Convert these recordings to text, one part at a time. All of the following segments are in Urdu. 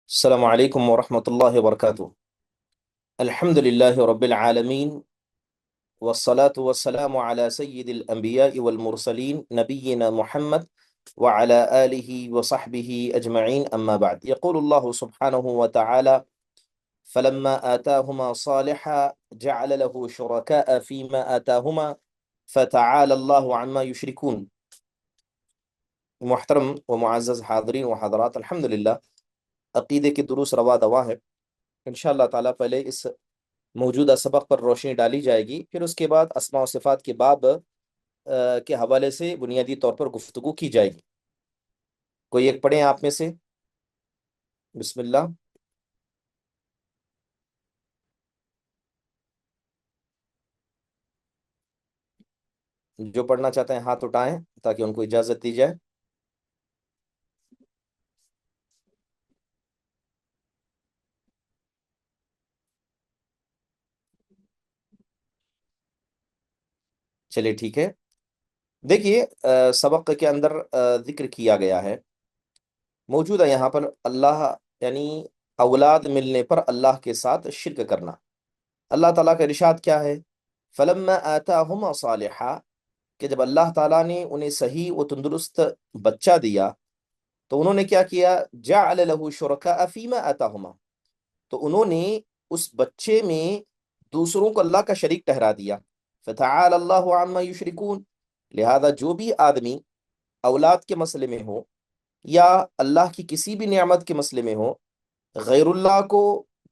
السلام علیکم ورحمۃ اللہ وبرکاتہ۔ الحمد للہ رب العالمین، والصلاة والسلام على سید الانبیاء والمرسلین نبینا محمد وعلى آلہ وصحبہ اجمعین، اما بعد۔ یقول اللہ سبحانہ وتعالی فلما آتاہما صالحا جعل له شرکاء فیما آتاہما فتعالى اللہ عما یشرکون۔ محترم و معزز حاضرین و حضرات، الحمدللہ عقیدے کے دروس روا دوا ہے۔ انشاءاللہ تعالیٰ پہلے اس موجودہ سبق پر روشنی ڈالی جائے گی، پھر اس کے بعد اسماء و صفات کے باب کے حوالے سے بنیادی طور پر گفتگو کی جائے گی۔ کوئی ایک پڑھیں آپ میں سے؟ بسم اللہ۔ جو پڑھنا چاہتے ہیں ہاتھ اٹھائیں تاکہ ان کو اجازت دی جائے۔ چلیے ٹھیک ہے۔ دیکھیے، سبق کے اندر ذکر کیا گیا ہے، موجودہ یہاں پر اللہ یعنی اولاد ملنے پر اللہ کے ساتھ شرک کرنا۔ اللہ تعالیٰ کا ارشاد کیا ہے؟ فلما آتاہما صالحا، کہ جب اللہ تعالیٰ نے انہیں صحیح و تندرست بچہ دیا تو انہوں نے کیا کیا؟ جعل له شرکاء فیما آتاہما، تو انہوں نے اس بچے میں دوسروں کو اللہ کا شریک ٹھہرا دیا۔ فتعال اللہ عما یشرکون، لہذا جو بھی آدمی اولاد کے مسئلے میں ہو یا اللہ کی کسی بھی نعمت کے مسئلے میں ہو، غیر اللہ کو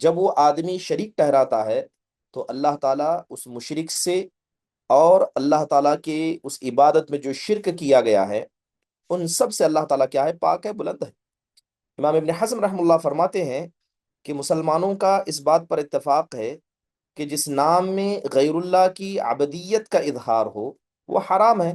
جب وہ آدمی شریک ٹھہراتا ہے تو اللہ تعالیٰ اس مشرک سے اور اللہ تعالیٰ کے اس عبادت میں جو شرک کیا گیا ہے ان سب سے اللہ تعالیٰ کیا ہے؟ پاک ہے، بلند ہے۔ امام ابن حزم رحم اللہ فرماتے ہیں کہ مسلمانوں کا اس بات پر اتفاق ہے کہ جس نام میں غیر اللہ کی عبدیت کا اظہار ہو وہ حرام ہے۔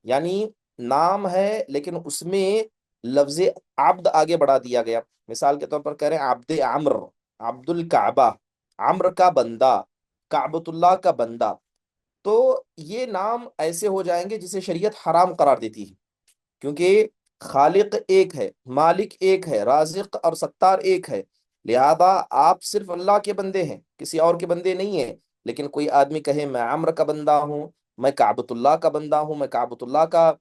یعنی نام ہے لیکن اس میں لفظ عبد آگے بڑھا دیا گیا۔ مثال کے طور پر کہہ رہے ہیں عبد عمر، عبد الکعبہ، عمر کا بندہ، کعبۃ اللہ کا بندہ، تو یہ نام ایسے ہو جائیں گے جسے شریعت حرام قرار دیتی ہے، کیونکہ خالق ایک ہے، مالک ایک ہے، رازق اور ستار ایک ہے، لہذا آپ صرف اللہ کے بندے ہیں، کسی اور کے بندے نہیں ہیں۔ لیکن کوئی آدمی کہے میں عمر کا بندہ ہوں، میں کعبۃ اللہ کا بندہ ہوں، میں کعبۃ اللہ کا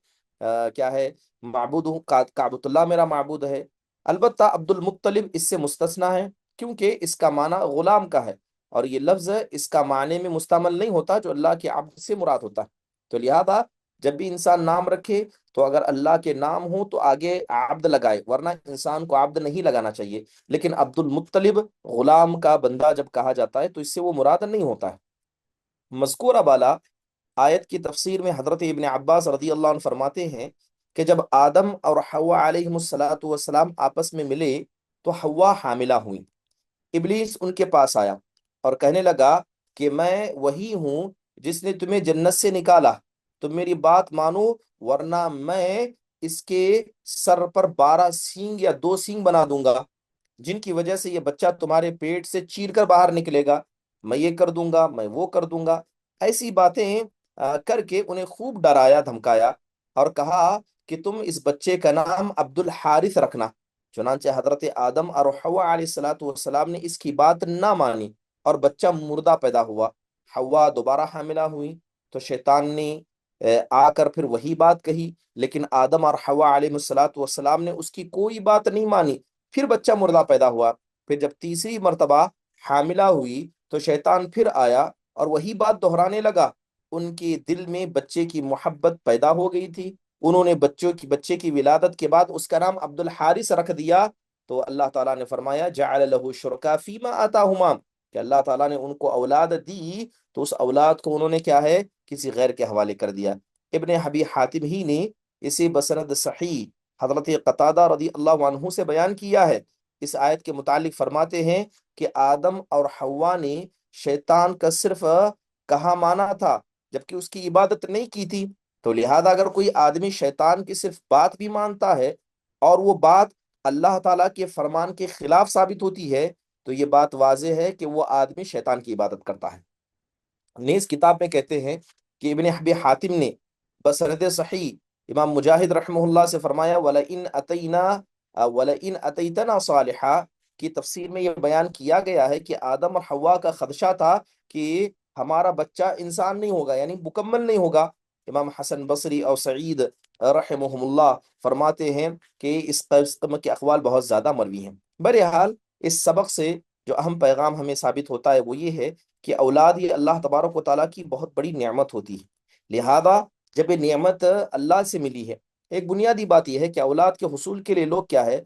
کیا ہے؟ معبود ہوں، کعبۃ اللہ میرا معبود ہے۔ البتہ عبد المطلب اس سے مستثنا ہے، کیونکہ اس کا معنی غلام کا ہے، اور یہ لفظ اس کا معنی میں مستعمل نہیں ہوتا جو اللہ کے عبد سے مراد ہوتا ہے۔ تو لہذا جب بھی انسان نام رکھے تو اگر اللہ کے نام ہو تو آگے عبد لگائے، ورنہ انسان کو عبد نہیں لگانا چاہیے۔ لیکن عبد المطلب غلام کا بندہ جب کہا جاتا ہے تو اس سے وہ مراد نہیں ہوتا ہے۔ مذکورہ بالا آیت کی تفسیر میں حضرت ابن عباس رضی اللہ عنہ فرماتے ہیں کہ جب آدم اور حوا علیہ السلام آپس میں ملے تو حوا حاملہ ہوئی۔ ابلیس ان کے پاس آیا اور کہنے لگا کہ میں وہی ہوں جس نے تمہیں جنت سے نکالا، تم میری بات مانو ورنہ میں اس کے سر پر 12 سینگ یا 2 سینگ بنا دوں گا، جن کی وجہ سے یہ بچہ تمہارے پیٹ سے چیر کر باہر نکلے گا، میں یہ کر دوں گا، میں وہ کر دوں گا۔ ایسی باتیں کر کے انہیں خوب ڈرایا دھمکایا اور کہا کہ تم اس بچے کا نام عبد الحارث رکھنا۔ چنانچہ حضرت آدم اور حوا علیہ السلام نے اس کی بات نہ مانی اور بچہ مردہ پیدا ہوا۔ حوا دوبارہ حاملہ ہوئی تو شیطان نے آ کر پھر وہی بات کہی، لیکن آدم اور حوا علیہ السلام نے اس کی کوئی بات نہیں مانی، پھر بچہ مردہ پیدا ہوا۔ پھر جب تیسری مرتبہ حاملہ ہوئی تو شیطان پھر آیا اور وہی بات دہرانے لگا۔ ان کے دل میں بچے کی محبت پیدا ہو گئی تھی، انہوں نے بچے کی ولادت کے بعد اس کا نام عبد الحارث رکھ دیا۔ تو اللہ تعالیٰ نے فرمایا جعل له شرکا فیما آتاہما، کہ اللہ تعالیٰ نے ان کو اولاد دی تو اس اولاد کو انہوں نے کیا ہے؟ کسی غیر کے حوالے کر دیا۔ ابن ابی حاتم ہی نے اسے بسند صحیح حضرت قتادہ رضی اللہ عنہ سے بیان کیا ہے۔ اس آیت کے متعلق فرماتے ہیں کہ آدم اور حوا نے شیطان کا صرف کہا مانا تھا جبکہ اس کی عبادت نہیں کی تھی، تو لہذا اگر کوئی آدمی شیطان کی صرف بات بھی مانتا ہے اور وہ بات اللہ تعالیٰ کے فرمان کے خلاف ثابت ہوتی ہے تو یہ بات واضح ہے کہ وہ آدمی شیطان کی عبادت کرتا ہے۔ نیز کتاب میں کہتے ہیں کہ ابن ابی حاتم نے بسند صحیح امام مجاہد رحمہ اللہ سے فرمایا وَلَئِنْ أَتَيْتَنَا صَالِحًا کی تفسیر میں یہ بیان کیا گیا ہے کہ آدم اور حوا کا خدشہ تھا کہ ہمارا بچہ انسان نہیں ہوگا، یعنی مکمل نہیں ہوگا۔ امام حسن بصری اور سعید رحمہم اللہ فرماتے ہیں کہ اس قسم کے اقوال بہت زیادہ مروی ہیں۔ بہرحال اس سبق سے جو اہم پیغام ہمیں ثابت ہوتا ہے وہ یہ ہے کہ اولاد یہ اللہ تبارک و تعالیٰ کی بہت بڑی نعمت ہوتی ہے، لہذا جب یہ نعمت اللہ سے ملی ہے، ایک بنیادی بات یہ ہے کہ اولاد کے حصول کے لیے لوگ کیا ہے،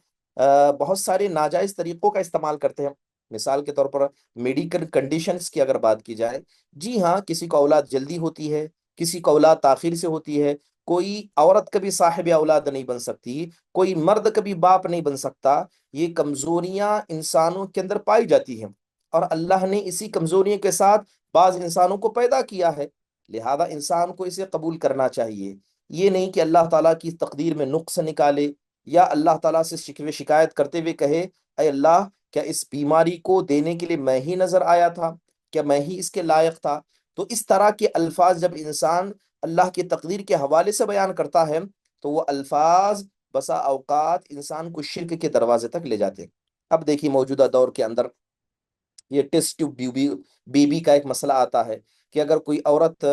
بہت سارے ناجائز طریقوں کا استعمال کرتے ہیں۔ مثال کے طور پر میڈیکل کنڈیشنز کی اگر بات کی جائے، جی ہاں، کسی کو اولاد جلدی ہوتی ہے، کسی کو اولاد تاخیر سے ہوتی ہے، کوئی عورت کبھی صاحب اولاد نہیں بن سکتی، کوئی مرد کبھی باپ نہیں بن سکتا۔ یہ کمزوریاں انسانوں کے اندر پائی جاتی ہیں، اور اللہ نے اسی کمزوریوں کے ساتھ بعض انسانوں کو پیدا کیا ہے، لہذا انسان کو اسے قبول کرنا چاہیے۔ یہ نہیں کہ اللہ تعالیٰ کی تقدیر میں نقص نکالے، یا اللہ تعالیٰ سے شکوے شکایت کرتے ہوئے کہے اے اللہ، کیا اس بیماری کو دینے کے لیے میں ہی نظر آیا تھا؟ کیا میں ہی اس کے لائق تھا؟ تو اس طرح کے الفاظ جب انسان اللہ کی تقدیر کے حوالے سے بیان کرتا ہے تو وہ الفاظ بسا اوقات انسان کو شرک کے دروازے تک لے جاتے ہیں۔ اب دیکھیے موجودہ دور کے اندر یہ ٹیسٹ ٹیوب بیبی کا ایک مسئلہ آتا ہے کہ اگر کوئی عورت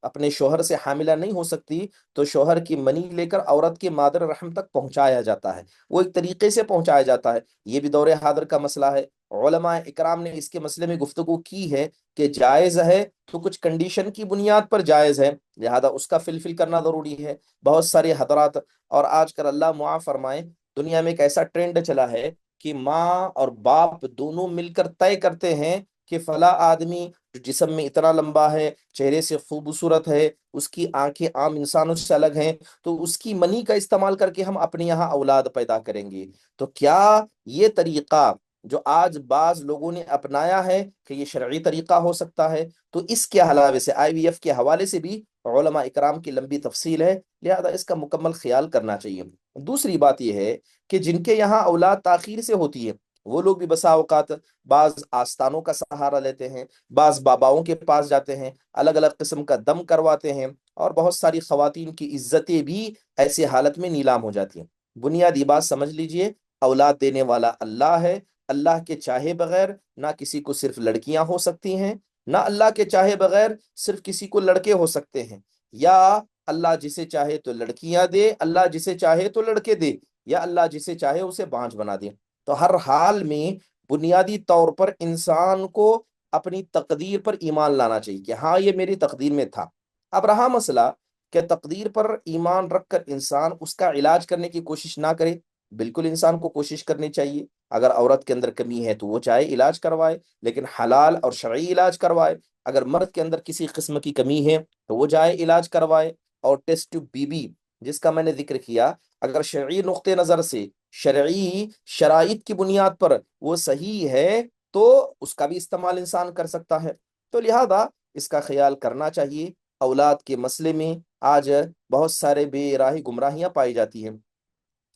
اپنے شوہر سے حاملہ نہیں ہو سکتی تو شوہر کی منی لے کر عورت کے مادر رحم تک پہنچایا جاتا ہے، وہ ایک طریقے سے پہنچایا جاتا ہے۔ یہ بھی دور حاضر کا مسئلہ ہے۔ علماء اکرام نے اس کے مسئلے میں گفتگو کی ہے کہ جائز ہے تو کچھ کنڈیشن کی بنیاد پر جائز ہے، لہذا اس کا فلفل کرنا ضروری ہے۔ بہت سارے حضرات، اور آج کل اللہ معاف فرمائے، دنیا میں ایک ایسا ٹرینڈ چلا ہے کہ ماں اور باپ دونوں مل کر طے کرتے ہیں کہ فلاں آدمی جو جسم میں اتنا لمبا ہے، چہرے سے خوبصورت ہے، اس کی آنکھیں عام انسانوں سے الگ ہیں، تو اس کی منی کا استعمال کر کے ہم اپنے یہاں اولاد پیدا کریں گے۔ تو کیا یہ طریقہ جو آج بعض لوگوں نے اپنایا ہے کہ یہ شرعی طریقہ ہو سکتا ہے؟ تو اس کے حوالے سے IVF کے حوالے سے بھی علماء اکرام کی لمبی تفصیل ہے، لہذا اس کا مکمل خیال کرنا چاہیے۔ دوسری بات یہ ہے کہ جن کے یہاں اولاد تاخیر سے ہوتی ہے وہ لوگ بھی بسا اوقات بعض آستانوں کا سہارا لیتے ہیں، بعض باباؤں کے پاس جاتے ہیں، الگ الگ قسم کا دم کرواتے ہیں، اور بہت ساری خواتین کی عزتیں بھی ایسی حالت میں نیلام ہو جاتی ہیں۔ بنیادی بات سمجھ لیجئے، اولاد دینے والا اللہ ہے۔ اللہ کے چاہے بغیر نہ کسی کو صرف لڑکیاں ہو سکتی ہیں، نہ اللہ کے چاہے بغیر صرف کسی کو لڑکے ہو سکتے ہیں، یا اللہ جسے چاہے تو لڑکیاں دے، اللہ جسے چاہے تو لڑکے دے، یا اللہ جسے چاہے اسے بانجھ بنا دے۔ تو ہر حال میں بنیادی طور پر انسان کو اپنی تقدیر پر ایمان لانا چاہیے کہ ہاں یہ میری تقدیر میں تھا۔ اب رہا مسئلہ کہ تقدیر پر ایمان رکھ کر انسان اس کا علاج کرنے کی کوشش نہ کرے، بالکل انسان کو کوشش کرنی چاہیے۔ اگر عورت کے اندر کمی ہے تو وہ چاہے علاج کروائے، لیکن حلال اور شرعی علاج کروائے۔ اگر مرد کے اندر کسی قسم کی کمی ہے تو وہ جائے علاج کروائے۔ اور ٹیسٹ ٹیوب بی جس کا میں نے ذکر کیا، اگر شرعی نقطہ نظر سے، شرعی شرائط کی بنیاد پر وہ صحیح ہے تو اس کا بھی استعمال انسان کر سکتا ہے۔ تو لہذا اس کا خیال کرنا چاہیے۔ اولاد کے مسئلے میں آج بہت سارے بے راہی گمراہیاں پائی جاتی ہیں۔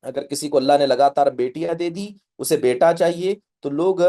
اگر کسی کو اللہ نے لگاتار بیٹیاں دے دی، اسے بیٹا چاہیے، تو لوگ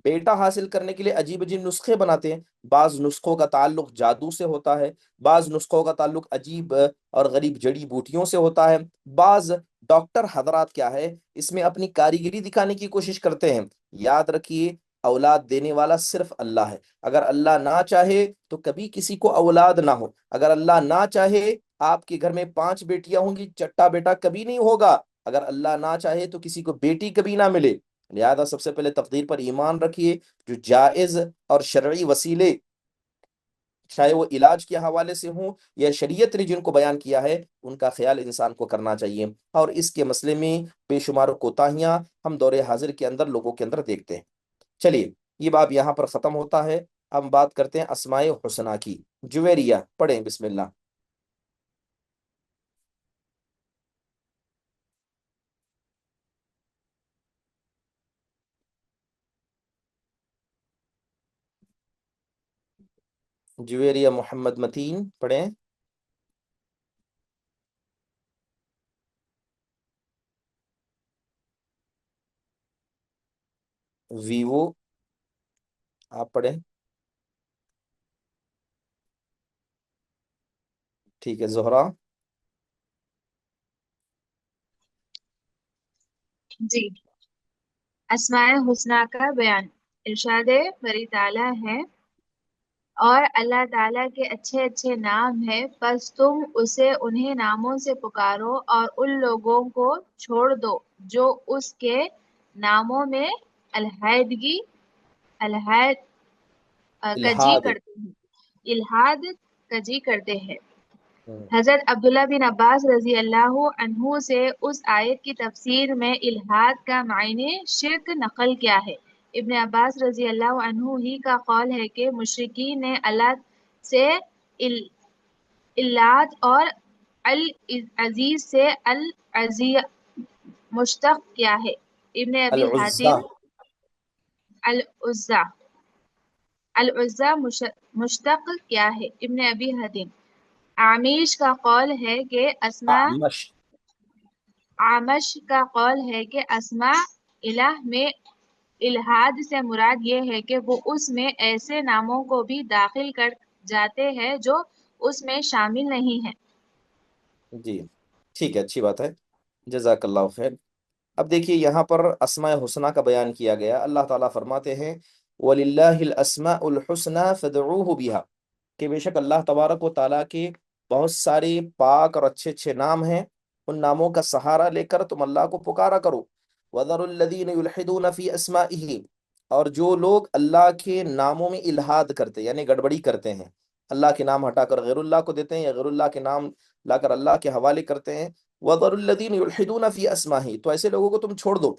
بیٹا حاصل کرنے کے لیے عجیب عجیب نسخے بناتے ہیں۔ بعض نسخوں کا تعلق جادو سے ہوتا ہے، بعض نسخوں کا تعلق عجیب اور غریب جڑی بوٹیوں سے ہوتا ہے۔ بعض ڈاکٹر حضرات کیا ہے، اس میں اپنی کاریگری دکھانے کی کوشش کرتے ہیں۔ یاد رکھیے، اولاد دینے والا صرف اللہ ہے۔ اگر اللہ نہ چاہے تو کبھی کسی کو اولاد نہ ہو، اگر اللہ نہ چاہے آپ کے گھر میں 5 بیٹیاں ہوں گی، چٹا بیٹا کبھی نہیں ہوگا، اگر اللہ نہ چاہے تو کسی کو بیٹی کبھی نہ ملے۔ لہذا سب سے پہلے تقدیر پر ایمان رکھیے۔ جو جائز اور شرعی وسیلے، چاہے وہ علاج کے حوالے سے ہوں یا شریعت نے جن کو بیان کیا ہے، ان کا خیال انسان کو کرنا چاہیے۔ اور اس کے مسئلے میں بے شمار کوتاہیاں ہم دور حاضر کے اندر لوگوں کے اندر دیکھتے ہیں۔ چلیے، یہ باب یہاں پر ختم ہوتا ہے۔ ہم بات کرتے ہیں اسماء حسنہ کی۔ جویریہ پڑھیں بسم اللہ۔ جویریہ محمد متین پڑھیں۔ ویوو آپ پڑھیں۔ ٹھیک ہے، زہرا۔ جی، اسماء حسنہ کا بیان۔ ارشاد بری تعالیٰ ہے، اور اللہ تعالیٰ کے اچھے اچھے نام ہیں، بس تم اسے انہیں ناموں سے پکارو اور ان لوگوں کو چھوڑ دو جو اس کے ناموں میں الحیدگی الحاد کجی الحاد۔ کرتے ہیں، الحاد کجی کرتے ہیں۔ ہوں، حضرت عبداللہ بن عباس رضی اللہ عنہ سے اس آیت کی تفسیر میں الحاد کا معنی شرک نقل کیا ہے۔ ابن عباس رضی اللہ عنہ ہی کا قول ہے کہ مشرکین نے اللہ سے اللات اور العزیز سے العزی مشتق کیا ہے۔ ابن ابی العزہ۔ حاتم العزا العزا مشتق کیا ہے۔ ابن ابی حاتم عامیش کا قول ہے کہ اعمش۔ عامش کا قول ہے کہ اسماء الہ میں الحاد سے مراد یہ ہے کہ وہ اس میں ایسے ناموں کو بھی داخل کر جاتے ہیں جو اس میں شامل نہیں ہیں۔ جی ٹھیک ہے، اچھی بات ہے، جزاک اللہ خیر۔ اب دیکھیے یہاں پر اسماء حسنہ کا بیان کیا گیا، اللہ تعالیٰ فرماتے ہیں وَلِلَّهِ الْأَسْمَاءُ الْحُسْنَى فَادْعُوهُ بِهَا، کہ بے شک اللہ تبارک و تعالیٰ کے بہت سارے پاک اور اچھے اچھے نام ہیں، ان ناموں کا سہارا لے کر تم اللہ کو پکارا کرو۔ وَذَرُوا الَّذِينَ يُلْحِدُونَ فِي أَسْمَائِهِ، اور جو لوگ اللہ کے ناموں میں الحاد کرتے یعنی گڑبڑی کرتے ہیں، اللہ کے نام ہٹا کر غیر اللہ کو دیتے ہیں یا غیر اللہ کے نام لا کر اللہ کے حوالے کرتے ہیں، وَذَرُوا الَّذِينَ يُلْحِدُونَ فِي أَسْمَائِهِ، تو ایسے لوگوں کو تم چھوڑ دو۔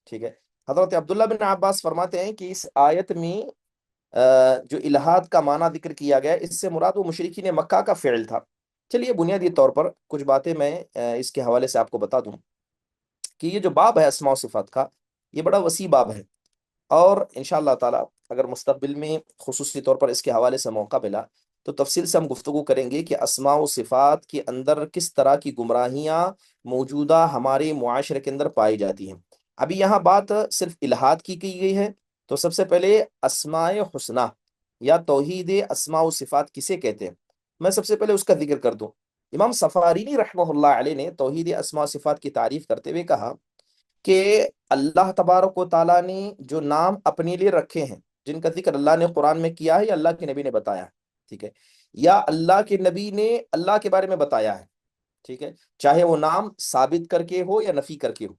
ٹھیک ہے، حضرت عبداللہ بن عباس فرماتے ہیں کہ اس آیت میں جو الہاد کا معنی ذکر کیا گیا اس سے مراد وہ مشرکین مکہ کا فعل تھا۔ چلیے بنیادی طور پر کچھ باتیں میں اس کے حوالے سے آپ کو بتا دوں کہ یہ جو باب ہے اسماء و صفات کا، یہ بڑا وسیع باب ہے، اور انشاءاللہ تعالی اگر مستقبل میں خصوصی طور پر اس کے حوالے سے موقع ملا تو تفصیل سے ہم گفتگو کریں گے کہ اسماء و صفات کے اندر کس طرح کی گمراہیاں موجودہ ہمارے معاشرے کے اندر پائی جاتی ہیں۔ ابھی یہاں بات صرف الہاد کی گئی ہے، تو سب سے پہلے اسماء حسنہ یا توحید اسماء و صفات کسے کہتے ہیں، میں سب سے پہلے اس کا ذکر کر دوں۔ امام سفارینی رحمہ اللہ علیہ نے توحید اسماء و صفات کی تعریف کرتے ہوئے کہا کہ اللہ تبارک و تعالیٰ نے جو نام اپنے لیے رکھے ہیں، جن کا ذکر اللہ نے قرآن میں کیا ہے یا اللہ کے نبی نے بتایا ہے، ٹھیک ہے، یا اللہ کے نبی نے اللہ کے بارے میں بتایا ہے، ٹھیک ہے، چاہے وہ نام ثابت کر کے ہو یا نفی کر کے ہو۔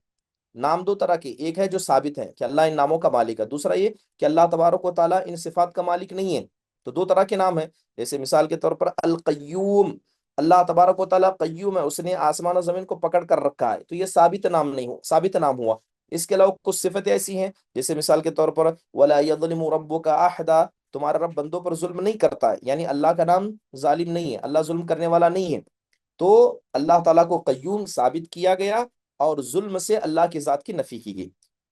نام دو طرح کے، ایک ہے جو ثابت ہے کہ اللہ ان ناموں کا مالک ہے، دوسرا یہ کہ اللہ تبارک و تعالیٰ ان صفات کا مالک نہیں ہے، تو دو طرح کے نام ہیں۔ جیسے مثال کے طور پر القیوم، اللہ تبارک و تعالیٰ قیوم ہے، اس نے آسمان و زمین کو پکڑ کر رکھا ہے، تو یہ ثابت نام نہیں ہو، ثابت نام ہوا۔ اس کے علاوہ کچھ صفتیں ایسی ہیں جیسے مثال کے طور پر وَلَا يَظْلِمُ رَبُّكَ أَحَدًا، تمہارا رب بندوں پر ظلم نہیں کرتا ہے، یعنی اللہ کا نام ظالم نہیں ہے، اللہ ظلم کرنے والا نہیں ہے، تو اللہ تعالیٰ کو قیوم ثابت کیا گیا اور ظلم سے اللہ کی ذات کی نفی کی گئی۔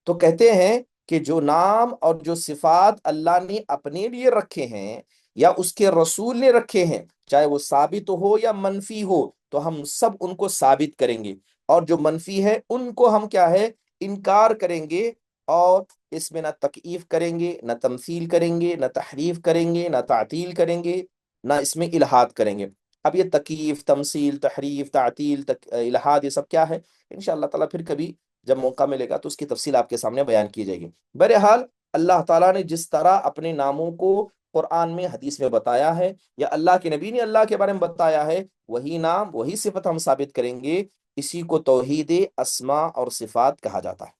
تو کہتے ہیں کہ جو نام اور جو صفات اللہ نے اپنے لیے رکھے ہیں یا اس کے رسول نے رکھے ہیں، چاہے وہ ثابت ہو یا منفی ہو، تو ہم سب ان کو ثابت کریں گے، اور جو منفی ہے ان کو ہم کیا ہے، انکار کریں گے، اور اس میں نہ تکییف کریں گے، نہ تمثیل کریں گے، نہ تحریف کریں گے، نہ تعطیل کریں گے، نہ اس میں الہاد کریں گے۔ اب یہ تکییف، تمثیل، تحریف، تعطیل، الہاد، یہ سب کیا ہے، انشاءاللہ تعالیٰ پھر کبھی جب موقع ملے گا تو اس کی تفصیل آپ کے سامنے بیان کی جائے گی۔ بہرحال اللہ تعالیٰ نے جس طرح اپنے ناموں کو قرآن میں، حدیث میں بتایا ہے، یا اللہ کے نبی نے اللہ کے بارے میں بتایا ہے، وہی نام وہی صفت ہم ثابت کریں گے، اسی کو توحید اسماء اور صفات کہا جاتا ہے۔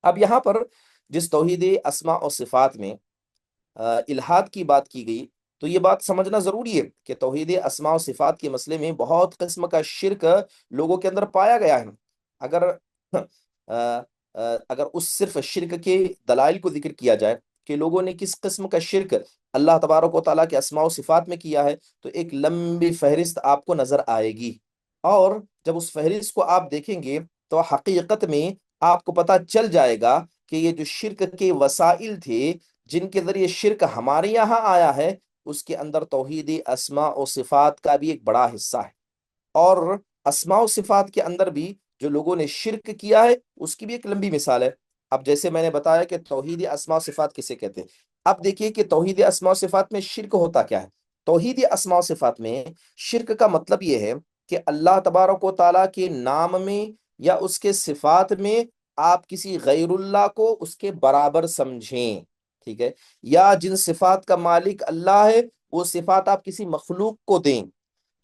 اب یہاں پر جس توحید اسماء اور صفات میں الہاد کی بات کی گئی، تو یہ بات سمجھنا ضروری ہے کہ توحید اسماء و صفات کے مسئلے میں بہت قسم کا شرک لوگوں کے اندر پایا گیا ہے۔ اگر اگر اس صرف شرک کے دلائل کو ذکر کیا جائے کہ لوگوں نے کس قسم کا شرک اللہ تبارک و تعالیٰ کے اسماء و صفات میں کیا ہے، تو ایک لمبی فہرست آپ کو نظر آئے گی، اور جب اس فہرست کو آپ دیکھیں گے تو حقیقت میں آپ کو پتہ چل جائے گا کہ یہ جو شرک کے وسائل تھے جن کے ذریعے شرک ہمارے یہاں آیا ہے، اس کے اندر توحید اسماء و صفات کا بھی ایک بڑا حصہ ہے، اور اسماء و صفات کے اندر بھی جو لوگوں نے شرک کیا ہے اس کی بھی ایک لمبی مثال ہے۔ اب جیسے میں نے بتایا کہ توحید اسماء و صفات کسے کہتے ہیں، اب دیکھیے کہ توحید اسماء و صفات میں شرک ہوتا کیا ہے۔ توحید اسماء و صفات میں شرک کا مطلب یہ ہے کہ اللہ تبارک و تعالیٰ کے نام میں یا اس کے صفات میں آپ کسی غیر اللہ کو اس کے برابر سمجھیں، ٹھیک ہے، یا جن صفات کا مالک اللہ ہے وہ صفات آپ کسی مخلوق کو دیں،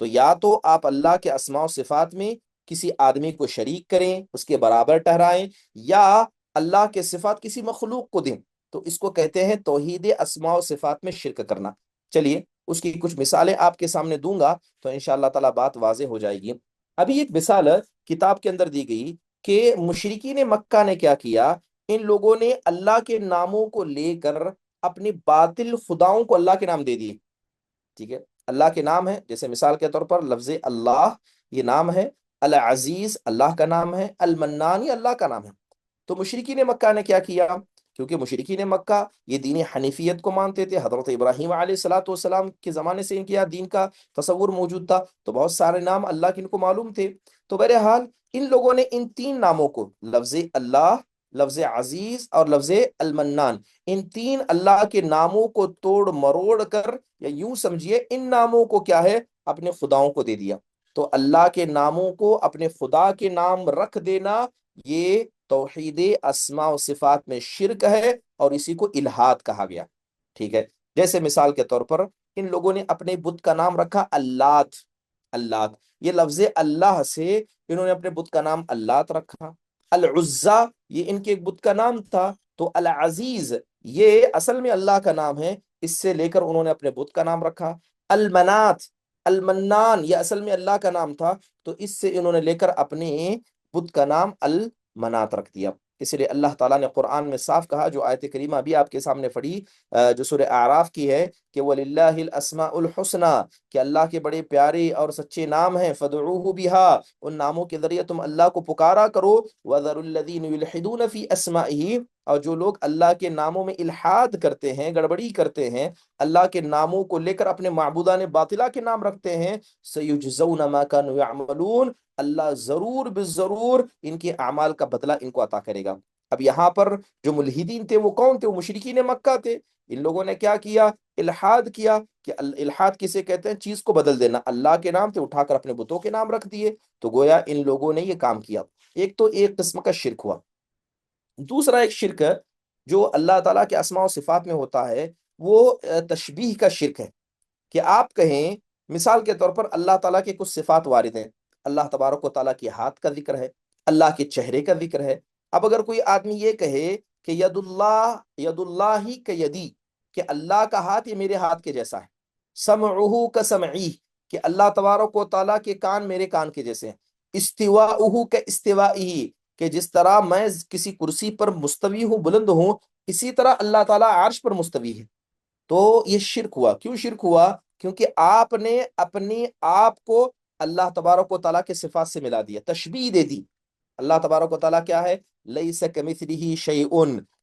تو یا تو آپ اللہ کے اسماء و صفات میں کسی آدمی کو شریک کریں، اس کے برابر ٹھہرائیں، یا اللہ کے صفات کسی مخلوق کو دیں، تو اس کو کہتے ہیں توحید اسماء و صفات میں شرک کرنا۔ چلیے اس کی کچھ مثالیں آپ کے سامنے دوں گا تو انشاءاللہ تعالی بات واضح ہو جائے گی۔ ابھی ایک مثال کتاب کے اندر دی گئی کہ مشرکین مکہ نے کیا کیا، ان لوگوں نے اللہ کے ناموں کو لے کر اپنی باطل خداؤں کو اللہ کے نام دے دیے، ٹھیک ہے، اللہ کے نام ہے، جیسے مثال کے طور پر لفظ اللہ یہ نام ہے، العزیز اللہ کا نام ہے، المنان یہ اللہ کا نام ہے۔ تو مشرکین مکہ نے کیا کیا، کیونکہ مشرکین مکہ یہ دین حنیفیت کو مانتے تھے، حضرت ابراہیم علیہ الصلوۃ والسلام کے زمانے سے ان کے یہاں دین کا تصور موجود تھا، تو بہت سارے نام اللہ کے ان کو معلوم تھے۔ تو بہرحال ان لوگوں نے ان تین ناموں کو، لفظ اللہ، لفظ عزیز اور لفظ المنان، ان تین اللہ کے ناموں کو توڑ مروڑ کر، یا یوں سمجھیے ان ناموں کو کیا ہے اپنے خداؤں کو دے دیا۔ تو اللہ کے ناموں کو اپنے خدا کے نام رکھ دینا یہ توحید اسماء و صفات میں شرک ہے، اور اسی کو الہاد کہا گیا، ٹھیک ہے۔ جیسے مثال کے طور پر ان لوگوں نے اپنے بت کا نام رکھا اللات، اللات یہ لفظ اللہ سے انہوں نے اپنے بت کا نام اللات رکھا۔ العزا یہ ان کے ایک بت کا نام تھا، تو العزیز یہ اصل میں اللہ کا نام ہے، اس سے لے کر انہوں نے اپنے بت کا نام رکھا۔ المنات، المنان یہ اصل میں اللہ کا نام تھا، تو اس سے انہوں نے لے کر اپنے بت کا نام المنات رکھ دیا۔ اس لیے اللہ تعالیٰ نے قرآن میں صاف کہا، جو آیت کریمہ ابھی آپ کے سامنے پڑھی، جو سورہ اعراف کی ہے، کہ وَلِلَّهِ الْأَسْمَاءُ الْحُسْنَى، کہ اللہ کے بڑے پیارے اور سچے نام ہیں، فَادْعُوهُ بِهَا، ان ناموں کے ذریعے تم اللہ کو پکارا کرو، وَذَرُوا الَّذِينَ يُلْحِدُونَ فِي أَسْمَائِهِ، اور جو لوگ اللہ کے ناموں میں الحاد کرتے ہیں، گڑبڑی کرتے ہیں، اللہ کے ناموں کو لے کر اپنے معبودان باطلہ کے نام رکھتے ہیں، سَيُجْزَوْنَ مَا كَانُوا يَعْمَلُونَ، اللہ ضرور بالضرور ان کے اعمال کا بدلہ ان کو عطا کرے گا۔ اب یہاں پر جو ملحدین تھے وہ کون تھے؟ وہ مشرکین مکہ تھے۔ ان لوگوں نے کیا کیا؟ الحاد کیا، کہ الحاد کسے کہتے ہیں؟ چیز کو بدل دینا، اللہ کے نام تھے اٹھا کر اپنے بتوں کے نام رکھ دیے، تو گویا ان لوگوں نے یہ کام کیا۔ ایک تو ایک قسم کا شرک ہوا۔ دوسرا ایک شرک جو اللہ تعالیٰ کے اسماء و صفات میں ہوتا ہے، وہ تشبیہ کا شرک ہے، کہ آپ کہیں مثال کے طور پر اللہ تعالیٰ کے کچھ صفات وارد ہیں، اللہ تبارک و تعالیٰ کے ہاتھ کا ذکر ہے، اللہ کے چہرے کا ذکر ہے۔ اب اگر کوئی آدمی یہ کہے کہ ید اللہ کا یدی، کہ اللہ کا ہاتھ یہ میرے ہاتھ کے جیسا ہے، سمعہ کا سمعی، کہ اللہ تبارک و تعالیٰ کے کان میرے کان کے جیسے ہیں، استواءہ کا استوائی، کہ جس طرح میں کسی کرسی پر مستوی ہوں، بلند ہوں، اسی طرح اللہ تعالیٰ عرش پر مستوی ہے، تو یہ شرک ہوا۔ کیوں شرک ہوا؟ کیونکہ آپ نے اپنے آپ کو اللہ تبارک و تعالیٰ کے صفات سے ملا دیا، تشبیہ دے دی۔ اللہ تبارک و تعالیٰ کیا ہے؟ لیس کمثلہ شیء،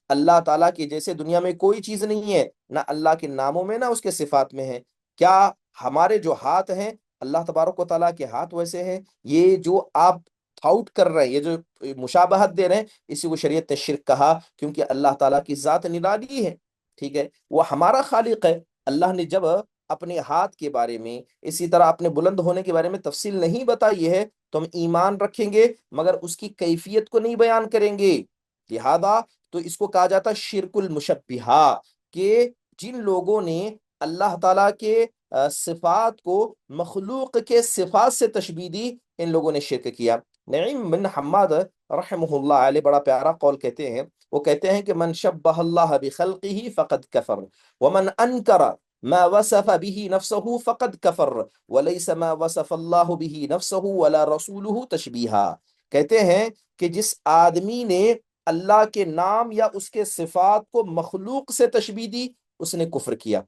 اللہ تعالیٰ کی جیسے دنیا میں کوئی چیز نہیں ہے، نہ اللہ کے ناموں میں نہ اس کے صفات میں ہے۔ کیا ہمارے جو ہاتھ ہیں، اللہ تبارک و تعالیٰ کے ہاتھ ویسے ہیں؟ یہ جو آپ تھاؤٹ کر رہے ہیں، یہ جو مشابہت دے رہے ہیں، اسی کو شریعت نے شرک کہا، کیونکہ اللہ تعالیٰ کی ذات نرالی ہے، ٹھیک ہے، وہ ہمارا خالق ہے۔ اللہ نے جب اپنے ہاتھ کے بارے میں، اسی طرح اپنے بلند ہونے کے بارے میں تفصیل نہیں بتائی ہے، تو ہم ایمان رکھیں گے مگر اس کی کیفیت کو نہیں بیان کریں گے۔ لہذا تو اس کو کہا جاتا ہے شرک المشبہہ، کہ جن لوگوں نے اللہ تعالیٰ کے صفات کو مخلوق کے صفات سے تشبیہ دی، ان لوگوں نے شرک کیا۔ نعیم بن حماد رحمہ اللہ علیہ بڑا پیارا قول کہتے ہیں، وہ کہتے ہیں کہ من شبہ اللہ بخلقہ فقد کفر، ومن انکر ما وصف به نفسه فقد کفر، ولیس ما وصف اللہ به نفسه ولا رسولہ تشبیہا۔ کہتے ہیں کہ جس آدمی نے اللہ کے نام یا اس کے صفات کو مخلوق سے تشبیہ دی، اس نے کفر کیا،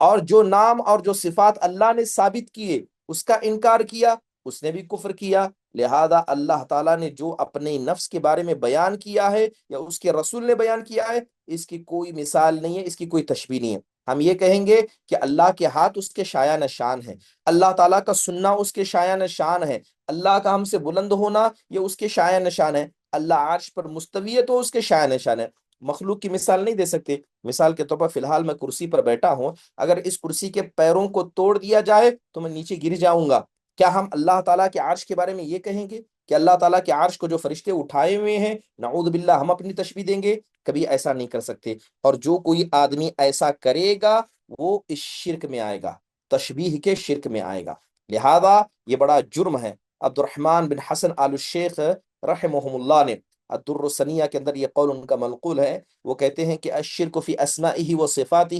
اور جو نام اور جو صفات اللہ نے ثابت کیے اس کا انکار کیا، اس نے بھی کفر کیا۔ لہذا اللہ تعالیٰ نے جو اپنے نفس کے بارے میں بیان کیا ہے یا اس کے رسول نے بیان کیا ہے، اس کی کوئی مثال نہیں ہے، اس کی کوئی تشبیہ نہیں ہے۔ ہم یہ کہیں گے کہ اللہ کے ہاتھ اس کے شایان نشان ہے، اللہ تعالیٰ کا سننا اس کے شایان نشان ہے، اللہ کا ہم سے بلند ہونا یہ اس کے شایان نشان ہے، اللہ عرش پر مستوی ہے تو اس کے شایان نشان ہے۔ مخلوق کی مثال نہیں دے سکتے۔ مثال کے طور پر فی الحال میں کرسی پر بیٹھا ہوں، اگر اس کرسی کے پیروں کو توڑ دیا جائے تو میں نیچے گر جاؤں گا، کیا ہم اللہ تعالیٰ کے عرش کے بارے میں یہ کہیں گے؟ کہ اللہ تعالیٰ کے عرش کو جو فرشتے اٹھائے ہوئے ہیں، نعوذ باللہ ہم اپنی تشبیہ دیں گے؟ کبھی ایسا نہیں کر سکتے۔ اور جو کوئی آدمی ایسا کرے گا وہ اس شرک میں آئے گا، تشبیہ کے شرک میں آئے گا، لہذا یہ بڑا جرم ہے۔ عبد الرحمن بن حسن آل الشیخ رحمہم اللہ نے الدر الثنیہ کے اندر یہ قول ان کا منقول ہے، وہ کہتے ہیں کہ الشرک فی اسمائہ و صفاتہ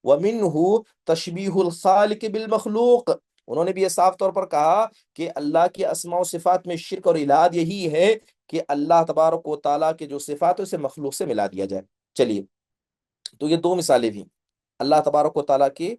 ومنہ تشبیہ الخالق بالمخلوق۔ انہوں نے بھی یہ صاف طور پر کہا کہ اللہ کی اسماء و صفات میں شرک اور الہاد یہی ہے کہ اللہ تبارک و تعالیٰ کے جو صفات ہے اسے مخلوق سے ملا دیا جائے۔ چلیے، تو یہ دو مثالیں بھی، اللہ تبارک و تعالیٰ کے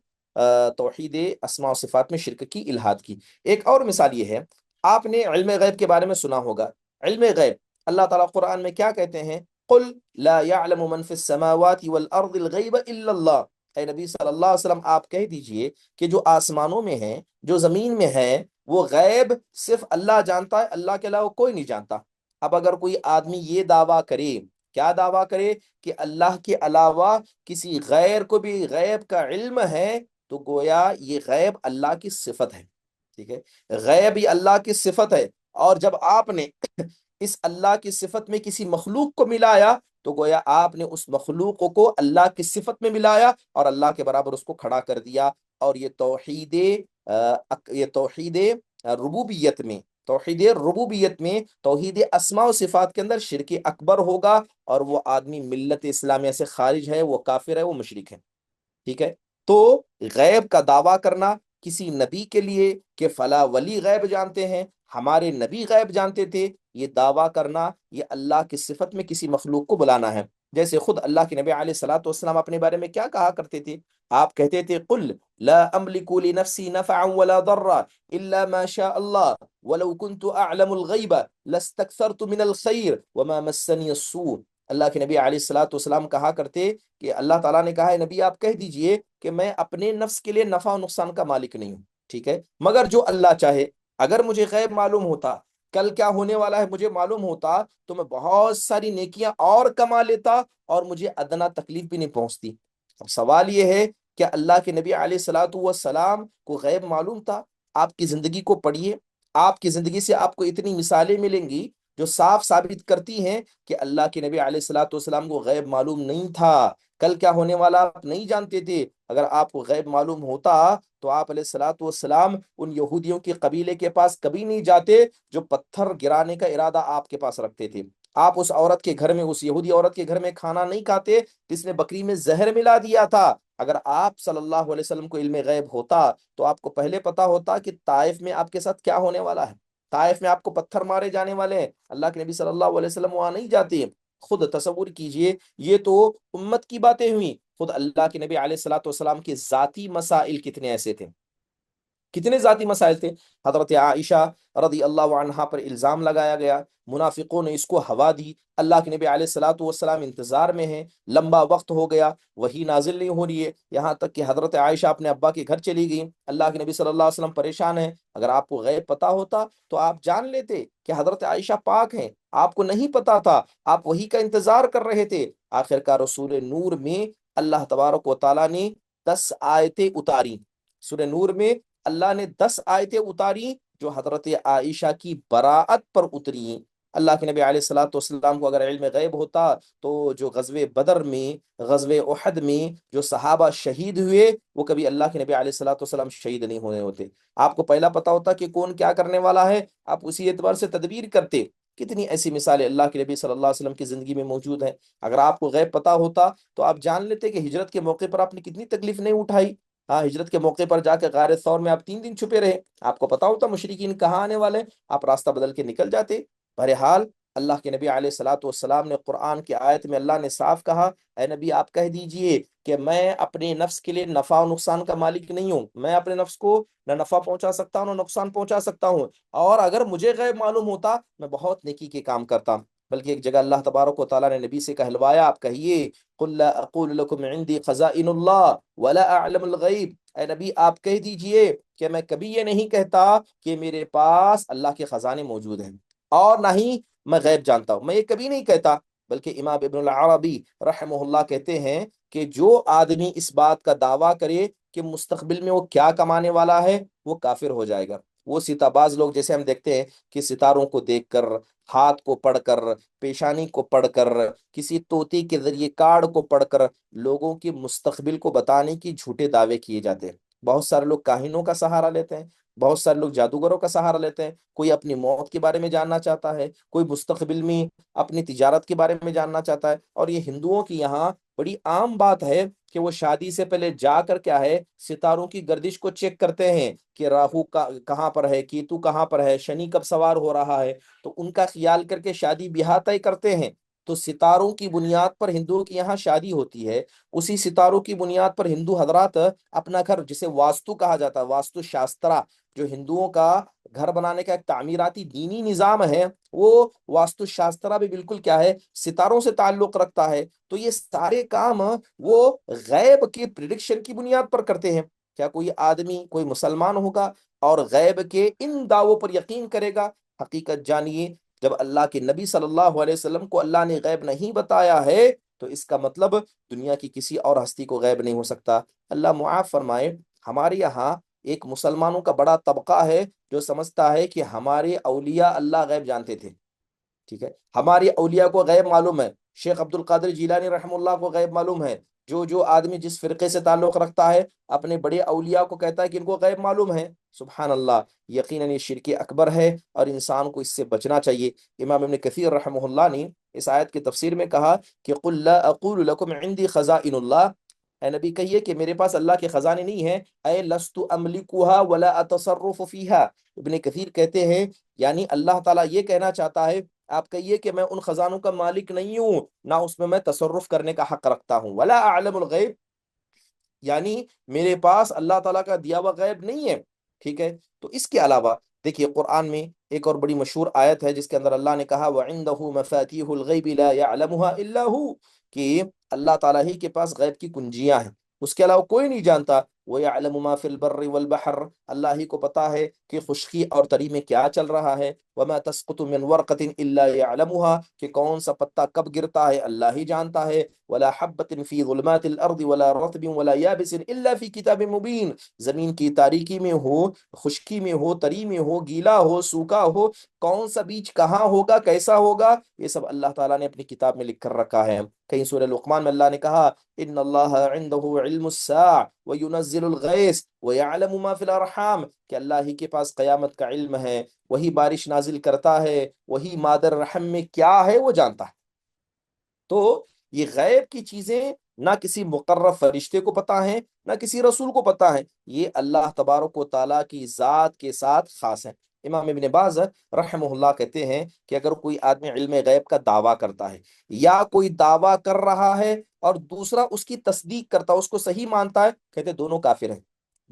توحید اسماء و صفات میں شرک کی، الہاد کی۔ ایک اور مثال یہ ہے، آپ نے علم غیب کے بارے میں سنا ہوگا۔ علم غیب، اللہ تعالیٰ قرآن میں کیا کہتے ہیں؟ قل لا يعلم من في السماوات والارض الغیب الا اللہ۔ اے نبی صلی اللہ علیہ وسلم آپ کہہ دیجئے کہ جو آسمانوں میں ہیں، جو زمین میں ہے، وہ غیب صرف اللہ جانتا ہے، اللہ کے علاوہ کوئی نہیں جانتا۔ اب اگر کوئی آدمی یہ دعویٰ کرے، کیا دعویٰ کرے؟ کہ اللہ کے علاوہ کسی غیر کو بھی غیب کا علم ہے، تو گویا یہ غیب اللہ کی صفت ہے، ٹھیک ہے؟ غیب یہ اللہ کی صفت ہے، اور جب آپ نے اس اللہ کی صفت میں کسی مخلوق کو ملایا تو گویا آپ نے اس مخلوق کو اللہ کی صفت میں ملایا اور اللہ کے برابر اس کو کھڑا کر دیا۔ اور یہ توحید ربوبیت میں، توحید ربوبیت میں، توحید اسماء و صفات کے اندر شرک اکبر ہوگا، اور وہ آدمی ملت اسلامیہ سے خارج ہے، وہ کافر ہے، وہ مشرک ہے، ٹھیک ہے؟ تو غیب کا دعویٰ کرنا کسی نبی کے لیے کہ فلاں ولی غیب جانتے ہیں، ہمارے نبی غیب جانتے تھے، یہ دعویٰ کرنا یہ اللہ کی صفت میں کسی مخلوق کو بلانا ہے۔ جیسے خود اللہ کے نبی علیہ الصلوۃ والسلام اپنے بارے میں کیا کہا کرتے تھے؟ آپ کہتے تھے قل لا املک لنفسی نفعا ولا ضرا الا ما شاء اللہ ولو كنت اعلم الغیب لاستكثرت من الخیر وما مسنی السوء۔ اللہ کے نبی علیہ الصلوۃ والسلام کہا کرتے کہ اللہ تعالیٰ نے کہا ہے نبی آپ کہہ دیجئے کہ میں اپنے نفس کے لیے نفع و نقصان کا مالک نہیں ہوں، ٹھیک ہے؟ مگر جو اللہ چاہے، اگر مجھے غیب معلوم ہوتا، کل کیا ہونے والا ہے مجھے معلوم ہوتا، تو میں بہت ساری نیکیاں اور کما لیتا اور مجھے ادنا تکلیف بھی نہیں پہنچتی۔ اب سوال یہ ہے کہ اللہ کے نبی علیہ الصلوۃ والسلام کو غیب معلوم تھا؟ آپ کی زندگی کو پڑھیے، آپ کی زندگی سے آپ کو اتنی مثالیں ملیں گی جو صاف ثابت کرتی ہیں کہ اللہ کے نبی علیہ الصلوۃ والسلام کو غیب معلوم نہیں تھا، کل کیا ہونے والا آپ نہیں جانتے تھے۔ اگر آپ کو غیب معلوم ہوتا تو آپ علیہ الصلوۃ والسلام ان یہودیوں کے قبیلے کے پاس کبھی نہیں جاتے جو پتھر گرانے کا ارادہ آپ کے پاس رکھتے تھے۔ آپ اس عورت کے گھر میں، اس یہودی عورت کے گھر میں کھانا نہیں کھاتے جس نے بکری میں زہر ملا دیا تھا۔ اگر آپ صلی اللہ علیہ وسلم کو علم غیب ہوتا تو آپ کو پہلے پتا ہوتا کہ طائف میں آپ کے ساتھ کیا ہونے والا ہے، طائف میں آپ کو پتھر مارے جانے والے ہیں۔ اللہ کے نبی صلی اللہ علیہ وسلم وہاں نہیں جاتے۔ خود تصور کیجئے، یہ تو امت کی باتیں ہوئیں، خود اللہ کے نبی علیہ الصلوۃ والسلام کے ذاتی مسائل کتنے ایسے تھے، کتنے ذاتی مسائل تھے۔ حضرت عائشہ رضی اللہ عنہا پر الزام لگایا گیا، منافقوں نے اس کو ہوا دی، اللہ کے نبی علیہ الصلوۃ والسلام انتظار میں ہیں، لمبا وقت ہو گیا، وہی نازل نہیں ہو رہی ہے، یہاں تک کہ حضرت عائشہ اپنے ابا کے گھر چلی گئی، اللہ کے نبی صلی اللہ علیہ وسلم پریشان ہیں۔ اگر آپ کو غیب پتا ہوتا تو آپ جان لیتے کہ حضرت عائشہ پاک ہیں، آپ کو نہیں پتا تھا، آپ وہی کا انتظار کر رہے تھے۔ آخر کا رسول نور میں اللہ تبارک و تعالیٰ نے 10 آیتیں اتاری، سورہ نور میں اللہ نے 10 آیتیں اتاری جو حضرت عائشہ کی براعت پر اتری۔ اللہ کے نبی علیہ الصلوۃ والسلام کو اگر علم غیب ہوتا تو جو غزوہ بدر میں، غزوہ احد میں جو صحابہ شہید ہوئے، وہ کبھی اللہ کے نبی علیہ الصلوۃ والسلام شہید نہیں ہونے ہوتے۔ آپ کو پہلا پتا ہوتا کہ کون کیا کرنے والا ہے، آپ اسی اعتبار سے تدبیر کرتے۔ کتنی ایسی مثالیں اللہ کے نبی صلی اللہ علیہ وسلم کی زندگی میں موجود ہیں۔ اگر آپ کو غیب پتا ہوتا تو آپ جان لیتے کہ ہجرت کے موقع پر آپ نے کتنی تکلیف نہیں اٹھائی۔ ہاں، ہجرت کے موقع پر جا کے غار ثور میں آپ 3 دن چھپے رہے، آپ کو پتا ہوتا مشرکین کہاں آنے والے، آپ راستہ بدل کے نکل جاتے۔ بہرحال اللہ کے نبی علیہ الصلوۃ والسلام نے قرآن کی آیت میں اللہ نے صاف کہا، اے نبی آپ کہہ دیجئے کہ میں اپنے نفس کے لیے نفع و نقصان کا مالک نہیں ہوں، میں اپنے نفس کو نہ نفع پہنچا سکتا ہوں نہ نقصان پہنچا سکتا ہوں، اور اگر مجھے غیب معلوم ہوتا میں بہت نیکی کے کام کرتا۔ بلکہ ایک جگہ اللہ تبارک و تعالیٰ نے نبی سے کہلوایا، آپ کہیے قل لا اقول لكم عندي خزائن اللہ ولا اعلم الغیب، اے نبی آپ کہہ دیجئے کہ میں کبھی یہ نہیں کہتا کہ میرے پاس اللہ کے خزانے موجود ہیں، اور نہ ہی میں غیب جانتا ہوں، میں یہ کبھی نہیں کہتا۔ بلکہ امام ابن العربی رحمہ اللہ کہتے ہیں کہ جو آدمی اس بات کا دعویٰ کرے کہ مستقبل میں وہ کیا کمانے والا ہے، وہ کافر ہو جائے گا۔ وہ بعض لوگ جیسے ہم دیکھتے ہیں کہ ستاروں کو دیکھ کر، ہاتھ کو پڑھ کر، پیشانی کو پڑھ کر، کسی طوطی کے ذریعے کارڈ کو پڑھ کر لوگوں کی مستقبل کو بتانے کی جھوٹے دعوے کیے جاتے ہیں۔ بہت سارے لوگ کاہنوں کا سہارا لیتے ہیں، بہت سارے لوگ جادوگروں کا سہارا لیتے ہیں، کوئی اپنی موت کے بارے میں جاننا چاہتا ہے، کوئی مستقبل میں اپنی تجارت کے بارے میں جاننا چاہتا ہے، اور یہ ہندوؤں کی یہاں بڑی عام بات ہے کہ وہ شادی سے پہلے جا کر کیا ہے، ستاروں کی گردش کو چیک کرتے ہیں کہ راہو کا کہاں پر ہے، کیتو کہاں پر ہے، شنی کب سوار ہو رہا ہے، تو ان کا خیال کر کے شادی بیاہ طے کرتے ہیں۔ تو ستاروں کی بنیاد پر ہندوؤں کی یہاں شادی ہوتی ہے، اسی ستاروں کی بنیاد پر ہندو حضرات اپنا گھر، جسے واستو کہا جاتا ہے، واستو شاسترا، جو ہندوؤں کا گھر بنانے کا ایک تعمیراتی دینی نظام ہے، وہ واستو شاسترا بھی بالکل کیا ہے، ستاروں سے تعلق رکھتا ہے۔ تو یہ سارے کام وہ غیب کی پریڈکشن کی بنیاد پر کرتے ہیں۔ کیا کوئی آدمی، کوئی مسلمان ہوگا اور غیب کے ان دعووں پر یقین کرے گا؟ حقیقت جانیے، جب اللہ کے نبی صلی اللہ علیہ وسلم کو اللہ نے غیب نہیں بتایا ہے تو اس کا مطلب دنیا کی کسی اور ہستی کو غیب نہیں ہو سکتا۔ اللہ معاف فرمائے، ہمارے یہاں ایک مسلمانوں کا بڑا طبقہ ہے جو سمجھتا ہے کہ ہمارے اولیاء اللہ غیب جانتے تھے، ٹھیک ہے، ہماری اولیاء کو غیب معلوم ہے، شیخ عبد القادر جیلانی رحم اللہ کو غیب معلوم ہے۔ جو آدمی جس فرقے سے تعلق رکھتا ہے اپنے بڑے اولیاء کو کہتا ہے کہ ان کو غیب معلوم ہے، سبحان اللہ، یقیناً یہ شرک اکبر ہے اور انسان کو اس سے بچنا چاہیے۔ امام ابن کثیر رحمہ اللہ نے اس آیت کی تفسیر میں کہا کہ قل لا اقول لکم عندي خزائن اللہ، اے نبی کہیے کہ میرے پاس اللہ کے خزانے نہیں ہیں، اے لست املکها ولا اتصرف فيها۔ ابن کثیر کہتے ہیں یعنی اللہ تعالیٰ یہ کہنا چاہتا ہے، آپ کہیے کہ میں ان خزانوں کا مالک نہیں ہوں، نہ اس میں تصرف کرنے کا حق رکھتا ہوں، ولا اعلم الغیب، یعنی میرے پاس اللہ تعالیٰ کا دیا ہوا غیب نہیں ہے، ٹھیک ہے۔ تو اس کے علاوہ دیکھیے قرآن میں ایک اور بڑی مشہور آیت ہے جس کے اندر اللہ نے کہا وَعِندَهُ مَفَاتِيحُ الْغَيْبِ لَا يَعْلَمُهَا إِلَّا هُ، کہ اللہ تعالیٰ ہی کے پاس غیب کی کنجیاں ہیں، اس کے علاوہ کوئی نہیں جانتا۔ وَيَعْلَمُ مَا فِي الْبَرِّ وَالْبَحْرِ، اللہ ہی کو پتا ہے کہ خشکی اور تری میں کیا چل رہا ہے۔ وَمَا تَسْقُطُ مِنْ وَرْقَةٍ إِلَّا يَعْلَمُهَا، کہ کون سا پتا کب گرتا ہے اللہ ہی جانتا ہے۔ ولا حبۃ فی ظلمات الارض ولا رطب ولا یابس الا فی کتاب مبین، زمین کی تاریکی میں ہو، خشکی میں ہو، تری میں ہو، گیلا ہو، سوکھا ہو، کون سا بیج کہاں ہوگا، کیسا ہوگا، یہ سب اللہ تعالیٰ نے اپنی کتاب میں لکھ کر رکھا ہے۔ کہیں سورہ لقمان میں اللہ نے کہا ان اللہ عنده علم الساعة وينزل الغیث ويعلم ما في الارحام، کہ اللہ ہی کے پاس قیامت کا علم ہے، وہی بارش نازل کرتا ہے، وہی مادر رحم میں کیا ہے وہ جانتا ہے۔ تو یہ غیب کی چیزیں نہ کسی مقرر فرشتے کو پتا ہیں، نہ کسی رسول کو پتا ہے، یہ اللہ تبارک و تعالیٰ کی ذات کے ساتھ خاص ہے۔ امام ابن باز رحمہ اللہ کہتے ہیں کہ اگر کوئی آدمی علم غیب کا دعویٰ کرتا ہے، یا کوئی دعویٰ کر رہا ہے اور دوسرا اس کی تصدیق کرتا ہے، اس کو صحیح مانتا ہے، کہتے دونوں کافر ہیں،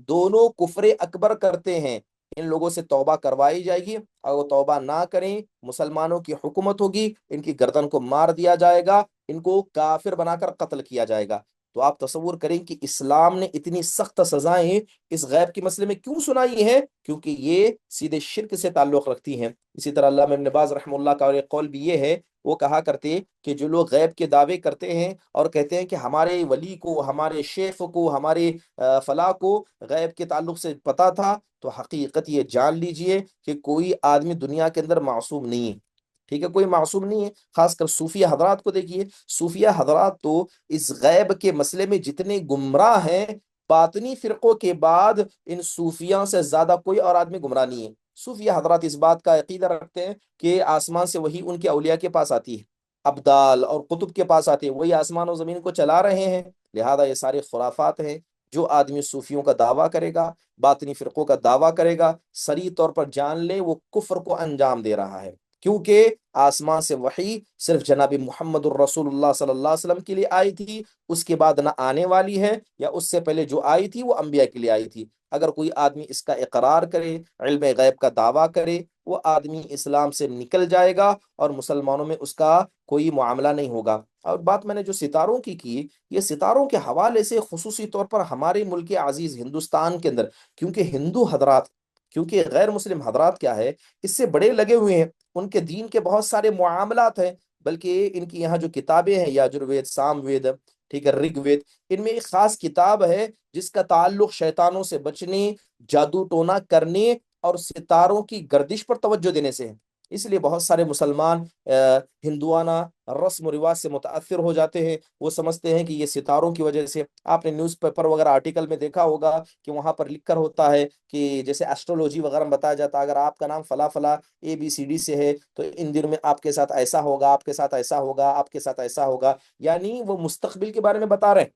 دونوں کفر اکبر کرتے ہیں۔ ان لوگوں سے توبہ کروائی جائے گی، اور وہ توبہ نہ کریں، مسلمانوں کی حکومت ہوگی، ان کی گردن کو مار دیا جائے گا، ان کو کافر بنا کر قتل کیا جائے گا۔ تو آپ تصور کریں کہ اسلام نے اتنی سخت سزائیں اس غیب کے مسئلے میں کیوں سنائی ہیں؟ کیونکہ یہ سیدھے شرک سے تعلق رکھتی ہیں۔ اسی طرح علامہ ابن باز رحمہ اللہ کا اور ایک قول بھی یہ ہے، وہ کہا کرتے کہ جو لوگ غیب کے دعوے کرتے ہیں اور کہتے ہیں کہ ہمارے ولی کو، ہمارے شیخ کو، ہمارے فلاں کو غیب کے تعلق سے پتا تھا، تو حقیقت یہ جان لیجئے کہ کوئی آدمی دنیا کے اندر معصوم نہیں ہے، ٹھیک ہے، کوئی معصوم نہیں ہے۔ خاص کر صوفیہ حضرات کو دیکھیے، صوفیہ حضرات تو اس غیب کے مسئلے میں جتنے گمراہ ہیں، باطنی فرقوں کے بعد ان صوفیوں سے زیادہ کوئی اور آدمی گمراہ نہیں ہے۔ صوفیہ حضرات اس بات کا عقیدہ رکھتے ہیں کہ آسمان سے وہی ان کے اولیاء کے پاس آتی ہے، ابدال اور قطب کے پاس آتے ہیں، وہی آسمان و زمین کو چلا رہے ہیں، لہذا یہ سارے خرافات ہیں۔ جو آدمی صوفیوں کا دعویٰ کرے گا، باطنی فرقوں کا دعویٰ کرے گا، صریح طور پر جان لے وہ کفر کو انجام دے رہا ہے، کیونکہ آسمان سے وحی صرف جناب محمد الرسول اللہ صلی اللہ علیہ وسلم کے لیے آئی تھی، اس کے بعد نہ آنے والی ہے، یا اس سے پہلے جو آئی تھی وہ انبیاء کے لیے آئی تھی۔ اگر کوئی آدمی اس کا اقرار کرے، علم غیب کا دعویٰ کرے، وہ آدمی اسلام سے نکل جائے گا اور مسلمانوں میں اس کا کوئی معاملہ نہیں ہوگا۔ اور بات میں نے جو ستاروں کی، یہ ستاروں کے حوالے سے خصوصی طور پر ہمارے ملک عزیز ہندوستان کے اندر، کیونکہ ہندو حضرات، کیونکہ غیر مسلم حضرات کیا ہے، اس سے بڑے لگے ہوئے ہیں، ان کے دین کے بہت سارے معاملات ہیں، بلکہ ان کی یہاں جو کتابیں ہیں، یاجروید، سام وید، ٹھیک ہے، رگ وید، ان میں ایک خاص کتاب ہے جس کا تعلق شیطانوں سے بچنے، جادو ٹونا کرنے اور ستاروں کی گردش پر توجہ دینے سے ہے۔ اس لیے بہت سارے مسلمان ہندوانہ رسم و رواج سے متاثر ہو جاتے ہیں، وہ سمجھتے ہیں کہ یہ ستاروں کی وجہ سے، آپ نے نیوز پیپر وغیرہ آرٹیکل میں دیکھا ہوگا کہ وہاں پر لکھ کر ہوتا ہے کہ جیسے ایسٹرولوجی وغیرہ میں بتایا جاتا ہے اگر آپ کا نام فلاں فلاں ABCD سے ہے تو ان دنوں میں آپ کے ساتھ ایسا ہوگا، آپ کے ساتھ ایسا ہوگا، آپ کے ساتھ ایسا ہوگا، یعنی وہ مستقبل کے بارے میں بتا رہے ہیں،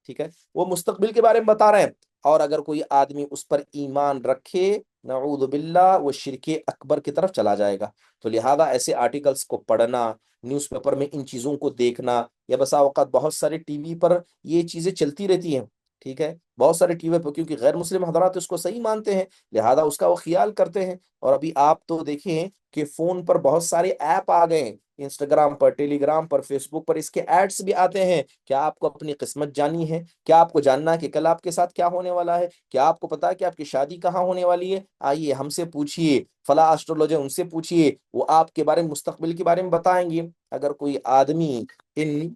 ٹھیک ہے، وہ مستقبل کے بارے میں بتا رہے ہیں۔ اور اگر کوئی آدمی اس پر ایمان رکھے، نعوذ باللہ، وہ شرک اکبر کی طرف چلا جائے گا۔ تو لہذا ایسے آرٹیکلز کو پڑھنا، نیوز پیپر میں ان چیزوں کو دیکھنا، یا بسا اوقات بہت سارے ٹی وی پر یہ چیزیں چلتی رہتی ہیں، ٹھیک ہے، بہت سارے ٹی وی پر، کیونکہ غیر مسلم حضرات اس کو صحیح مانتے ہیں، لہذا اس کا وہ خیال کرتے ہیں۔ اور ابھی آپ تو دیکھیں کہ فون پر بہت سارے ایپ آ گئے ہیں، انسٹاگرام پر، ٹیلی گرام پر، فیس بک پر، اس کے ایڈس بھی آتے ہیں۔ کیا آپ کو اپنی قسمت جانی ہے؟ کیا آپ کو جاننا ہے کہ کل آپ کے ساتھ کیا ہونے والا ہے؟ کیا آپ کو پتا ہے کہ آپ کی شادی کہاں ہونے والی ہے؟ آئیے ہم سے پوچھیے، فلاں اسٹرولوجر ان سے پوچھیے، وہ آپ کے بارے میں، مستقبل کے بارے میں بتائیں گے۔ اگر کوئی آدمی ان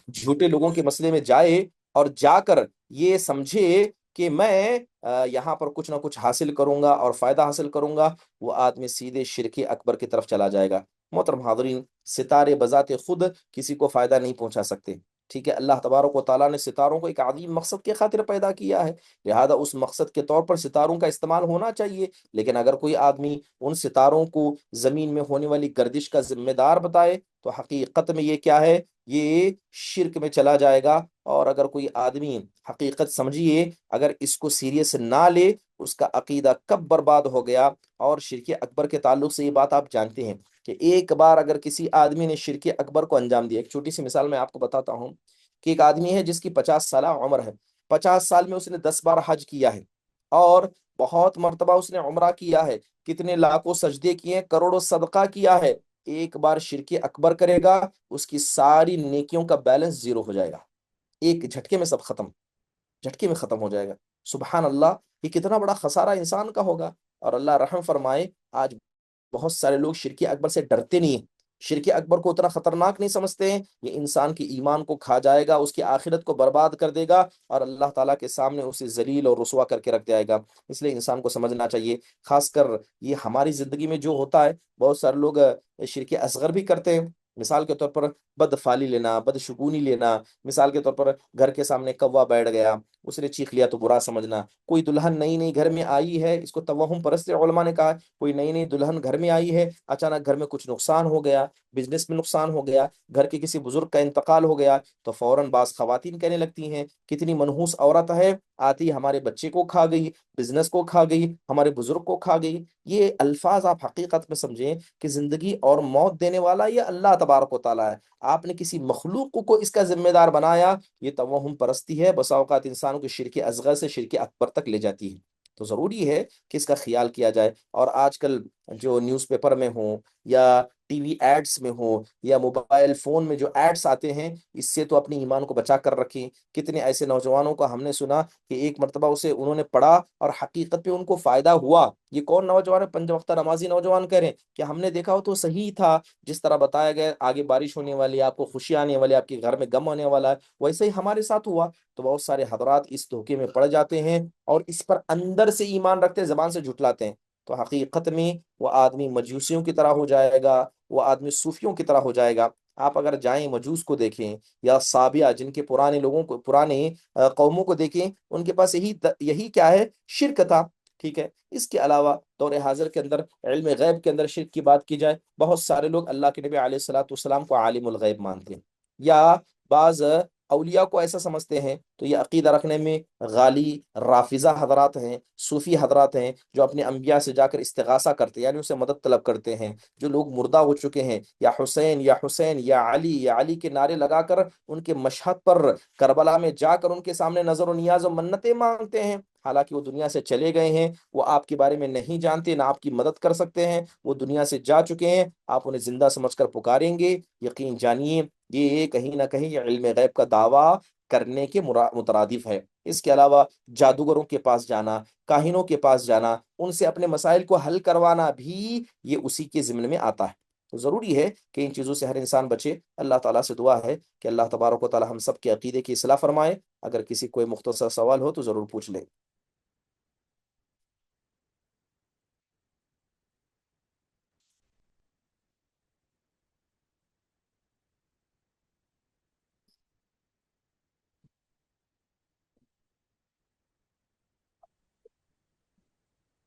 جھوٹے لوگوں کے مسئلے میں جائے اور جا کر یہ سمجھے کہ میں یہاں پر کچھ نہ کچھ حاصل کروں گا اور فائدہ حاصل کروں گا، وہ آدمی سیدھے شرک اکبر کی طرف چلا جائے گا۔ محترم حاضرین، ستارے بذات خود کسی کو فائدہ نہیں پہنچا سکتے، ٹھیک ہے، اللہ تبارک و تعالیٰ نے ستاروں کو ایک عظیم مقصد کے خاطر پیدا کیا ہے، لہذا اس مقصد کے طور پر ستاروں کا استعمال ہونا چاہیے۔ لیکن اگر کوئی آدمی ان ستاروں کو زمین میں ہونے والی گردش کا ذمہ دار بتائے تو حقیقت میں یہ کیا ہے؟ یہ شرک میں چلا جائے گا۔ اور اگر کوئی آدمی، حقیقت سمجھیے، اگر اس کو سیریس نہ لے، اس کا عقیدہ کب برباد ہو گیا۔ اور شرک اکبر کے تعلق سے یہ بات آپ جانتے ہیں کہ ایک بار اگر کسی آدمی نے شرک اکبر کو انجام دیا، ایک چھوٹی سی مثال میں آپ کو بتاتا ہوں کہ ایک آدمی ہے جس کی 50 سالہ عمر ہے، 50 سال میں اس نے 10 بار حج کیا ہے، اور بہت مرتبہ اس نے عمرہ کیا ہے، کتنے لاکھوں سجدے کیے ہیں، کروڑوں صدقہ کیا ہے، ایک بار شرک اکبر کرے گا، اس کی ساری نیکیوں کا بیلنس زیرو ہو جائے گا، ایک جھٹکے میں سب ختم، جھٹکے میں ختم ہو جائے گا۔ سبحان اللہ، یہ کتنا بڑا خسارہ انسان کا ہوگا۔ اور اللہ رحم فرمائے، آج بہت سارے لوگ شرک اکبر سے ڈرتے نہیں ہیں، شرک اکبر کو اتنا خطرناک نہیں سمجھتے ہیں، یہ انسان کی ایمان کو کھا جائے گا، اس کی آخرت کو برباد کر دے گا، اور اللہ تعالیٰ کے سامنے اسے ذلیل اور رسوا کر کے رکھ جائے گا۔ اس لیے انسان کو سمجھنا چاہیے، خاص کر یہ ہماری زندگی میں جو ہوتا ہے، بہت سارے لوگ شرک اصغر بھی کرتے ہیں، مثال کے طور پر بد فالی لینا، بد شگونی لینا، مثال کے طور پر گھر کے سامنے کوا بیٹھ گیا، اس نے چیخ لیا تو برا سمجھنا، کوئی دلہن نئی نئی گھر میں آئی ہے، اس کو توہم پرست علماء نے کہا، کوئی نئی نئی دلہن گھر میں آئی ہے، اچانک گھر میں کچھ نقصان ہو گیا، بزنس میں نقصان ہو گیا، گھر کے کسی بزرگ کا انتقال ہو گیا، تو فوراً بعض خواتین کہنے لگتی ہیں، کتنی منحوس عورت ہے، آتی ہمارے بچے کو کھا گئی، بزنس کو کھا گئی، ہمارے بزرگ کو کھا گئی۔ یہ الفاظ آپ حقیقت میں سمجھیں کہ زندگی اور موت دینے والا یہ اللہ تبارک و تعالیٰ ہے، آپ نے کسی مخلوق کو اس کا ذمہ دار بنایا، یہ توہم پرستی ہے، بسا اوقات انسانوں کو شرک اصغر سے شرک اکبر تک لے جاتی ہے۔ تو ضروری ہے کہ اس کا خیال کیا جائے۔ اور آج کل جو نیوز پیپر میں ہوں، یا ٹی وی ایڈس میں ہوں، یا موبائل فون میں جو ایڈس آتے ہیں، اس سے تو اپنی ایمان کو بچا کر رکھیں۔ کتنے ایسے نوجوانوں کا ہم نے سنا کہ ایک مرتبہ اسے انہوں نے پڑھا اور حقیقت پہ ان کو فائدہ ہوا۔ یہ کون نوجوان ہے؟ 5 وقتہ نمازی نوجوان کہہ رہے ہیں کہ ہم نے دیکھا ہو تو صحیح تھا، جس طرح بتایا گیا آگے بارش ہونے والی ہے، آپ کو خوشی آنے والی ہے، آپ کے گھر میں غم ہونے والا ہے، ویسے ہی ہمارے ساتھ ہوا۔ تو بہت سارے حضرات اس دھوکے میں پڑ جاتے ہیں اور اس پر اندر سے ایمان رکھتے ہیں، زبان سے جھٹلاتے ہیں، تو حقیقت میں وہ آدمی مجوسیوں کی طرح ہو جائے گا، وہ آدمی صوفیوں کی طرح ہو جائے گا۔ آپ اگر جائیں مجوس کو دیکھیں، یا صابیہ جن کے پرانے لوگوں کو، پرانے قوموں کو دیکھیں، ان کے پاس یہی کیا ہے؟ شرک تھا، ٹھیک ہے۔ اس کے علاوہ دور حاضر کے اندر، علم غیب کے اندر شرک کی بات کی جائے، بہت سارے لوگ اللہ کے نبی علیہ الصلوۃ والسلام کو عالم الغیب مانتے ہیں، یا بعض اولیاء کو ایسا سمجھتے ہیں، تو یہ عقیدہ رکھنے میں غالی رافضہ حضرات ہیں، صوفی حضرات ہیں، جو اپنے انبیاء سے جا کر استغاثہ کرتے ہیں، یعنی اسے مدد طلب کرتے ہیں، جو لوگ مردہ ہو چکے ہیں، یا حسین یا حسین یا علی یا علی کے نعرے لگا کر ان کے مشہد پر کربلا میں جا کر ان کے سامنے نظر و نیاز و منتیں مانگتے ہیں، حالانکہ وہ دنیا سے چلے گئے ہیں، وہ آپ کے بارے میں نہیں جانتے، نہ آپ کی مدد کر سکتے ہیں، وہ دنیا سے جا چکے ہیں، آپ انہیں زندہ سمجھ کر پکاریں گے، یقین جانیے یہ کہیں نہ کہیں یہ علم غیب کا دعویٰ کرنے کے مترادف ہے۔ اس کے علاوہ جادوگروں کے پاس جانا، کاہنوں کے پاس جانا، ان سے اپنے مسائل کو حل کروانا بھی یہ اسی کے ضمن میں آتا ہے۔ تو ضروری ہے کہ ان چیزوں سے ہر انسان بچے۔ اللہ تعالیٰ سے دعا ہے کہ اللہ تبارک و تعالیٰ ہم سب کے عقیدے کی اصلاح فرمائے۔ اگر کسی کوئی مختصر سوال ہو تو ضرور پوچھ لے۔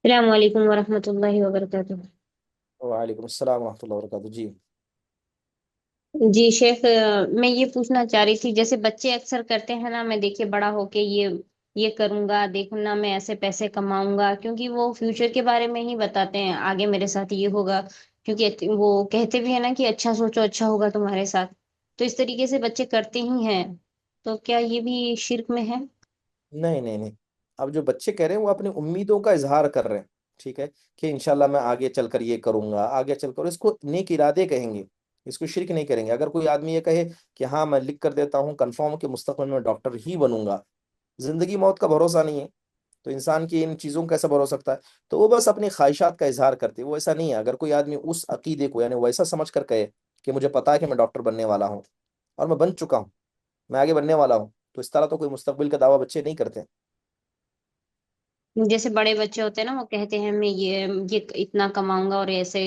السلام علیکم ورحمۃ اللہ وبرکاتہ۔ وعلیکم السلام ورحمۃ اللہ وبرکاتہ جی۔ جی شیخ، میں یہ پوچھنا چاہ رہی تھی، جیسے بچے اکثر کرتے ہیں نا، میں دیکھیے بڑا ہو کے یہ کروں گا، دیکھوں نا میں ایسے پیسے کماؤں گا، کیونکہ وہ فیوچر کے بارے میں ہی بتاتے ہیں، آگے میرے ساتھ یہ ہوگا، کیونکہ وہ کہتے بھی ہیں نا کہ اچھا سوچو اچھا ہوگا تمہارے ساتھ، تو اس طریقے سے بچے کرتے ہی ہیں، تو کیا یہ بھی شرک میں ہے؟ نہیں نہیں نہیں، اب جو بچے کہہ رہے ہیں وہ اپنی امیدوں کا اظہار کر رہے ہیں، ٹھیک ہے، کہ انشاءاللہ میں آگے چل کر یہ کروں گا، آگے چل کر اس کو نیک ارادے کہیں گے، اس کو شرک نہیں کریں گے۔ اگر کوئی آدمی یہ کہے کہ ہاں میں لکھ کر دیتا ہوں کنفرم کہ مستقبل میں ڈاکٹر ہی بنوں گا، زندگی موت کا بھروسہ نہیں ہے، تو انسان کی ان چیزوں کا کیسا بھروسہ سکتا ہے؟ تو وہ بس اپنی خواہشات کا اظہار کرتے ہیں، وہ ایسا نہیں ہے۔ اگر کوئی آدمی اس عقیدے کو یعنی ویسا سمجھ کر کہے کہ مجھے پتا ہے کہ میں ڈاکٹر بننے والا ہوں اور میں بن چکا ہوں، میں آگے بننے والا ہوں، تو اس طرح تو کوئی مستقبل کا دعویٰ بچے نہیں کرتے۔ جیسے بڑے بچے ہوتے ہیں نا، وہ کہتے ہیں میں یہ اتنا کماؤں گا اور ایسے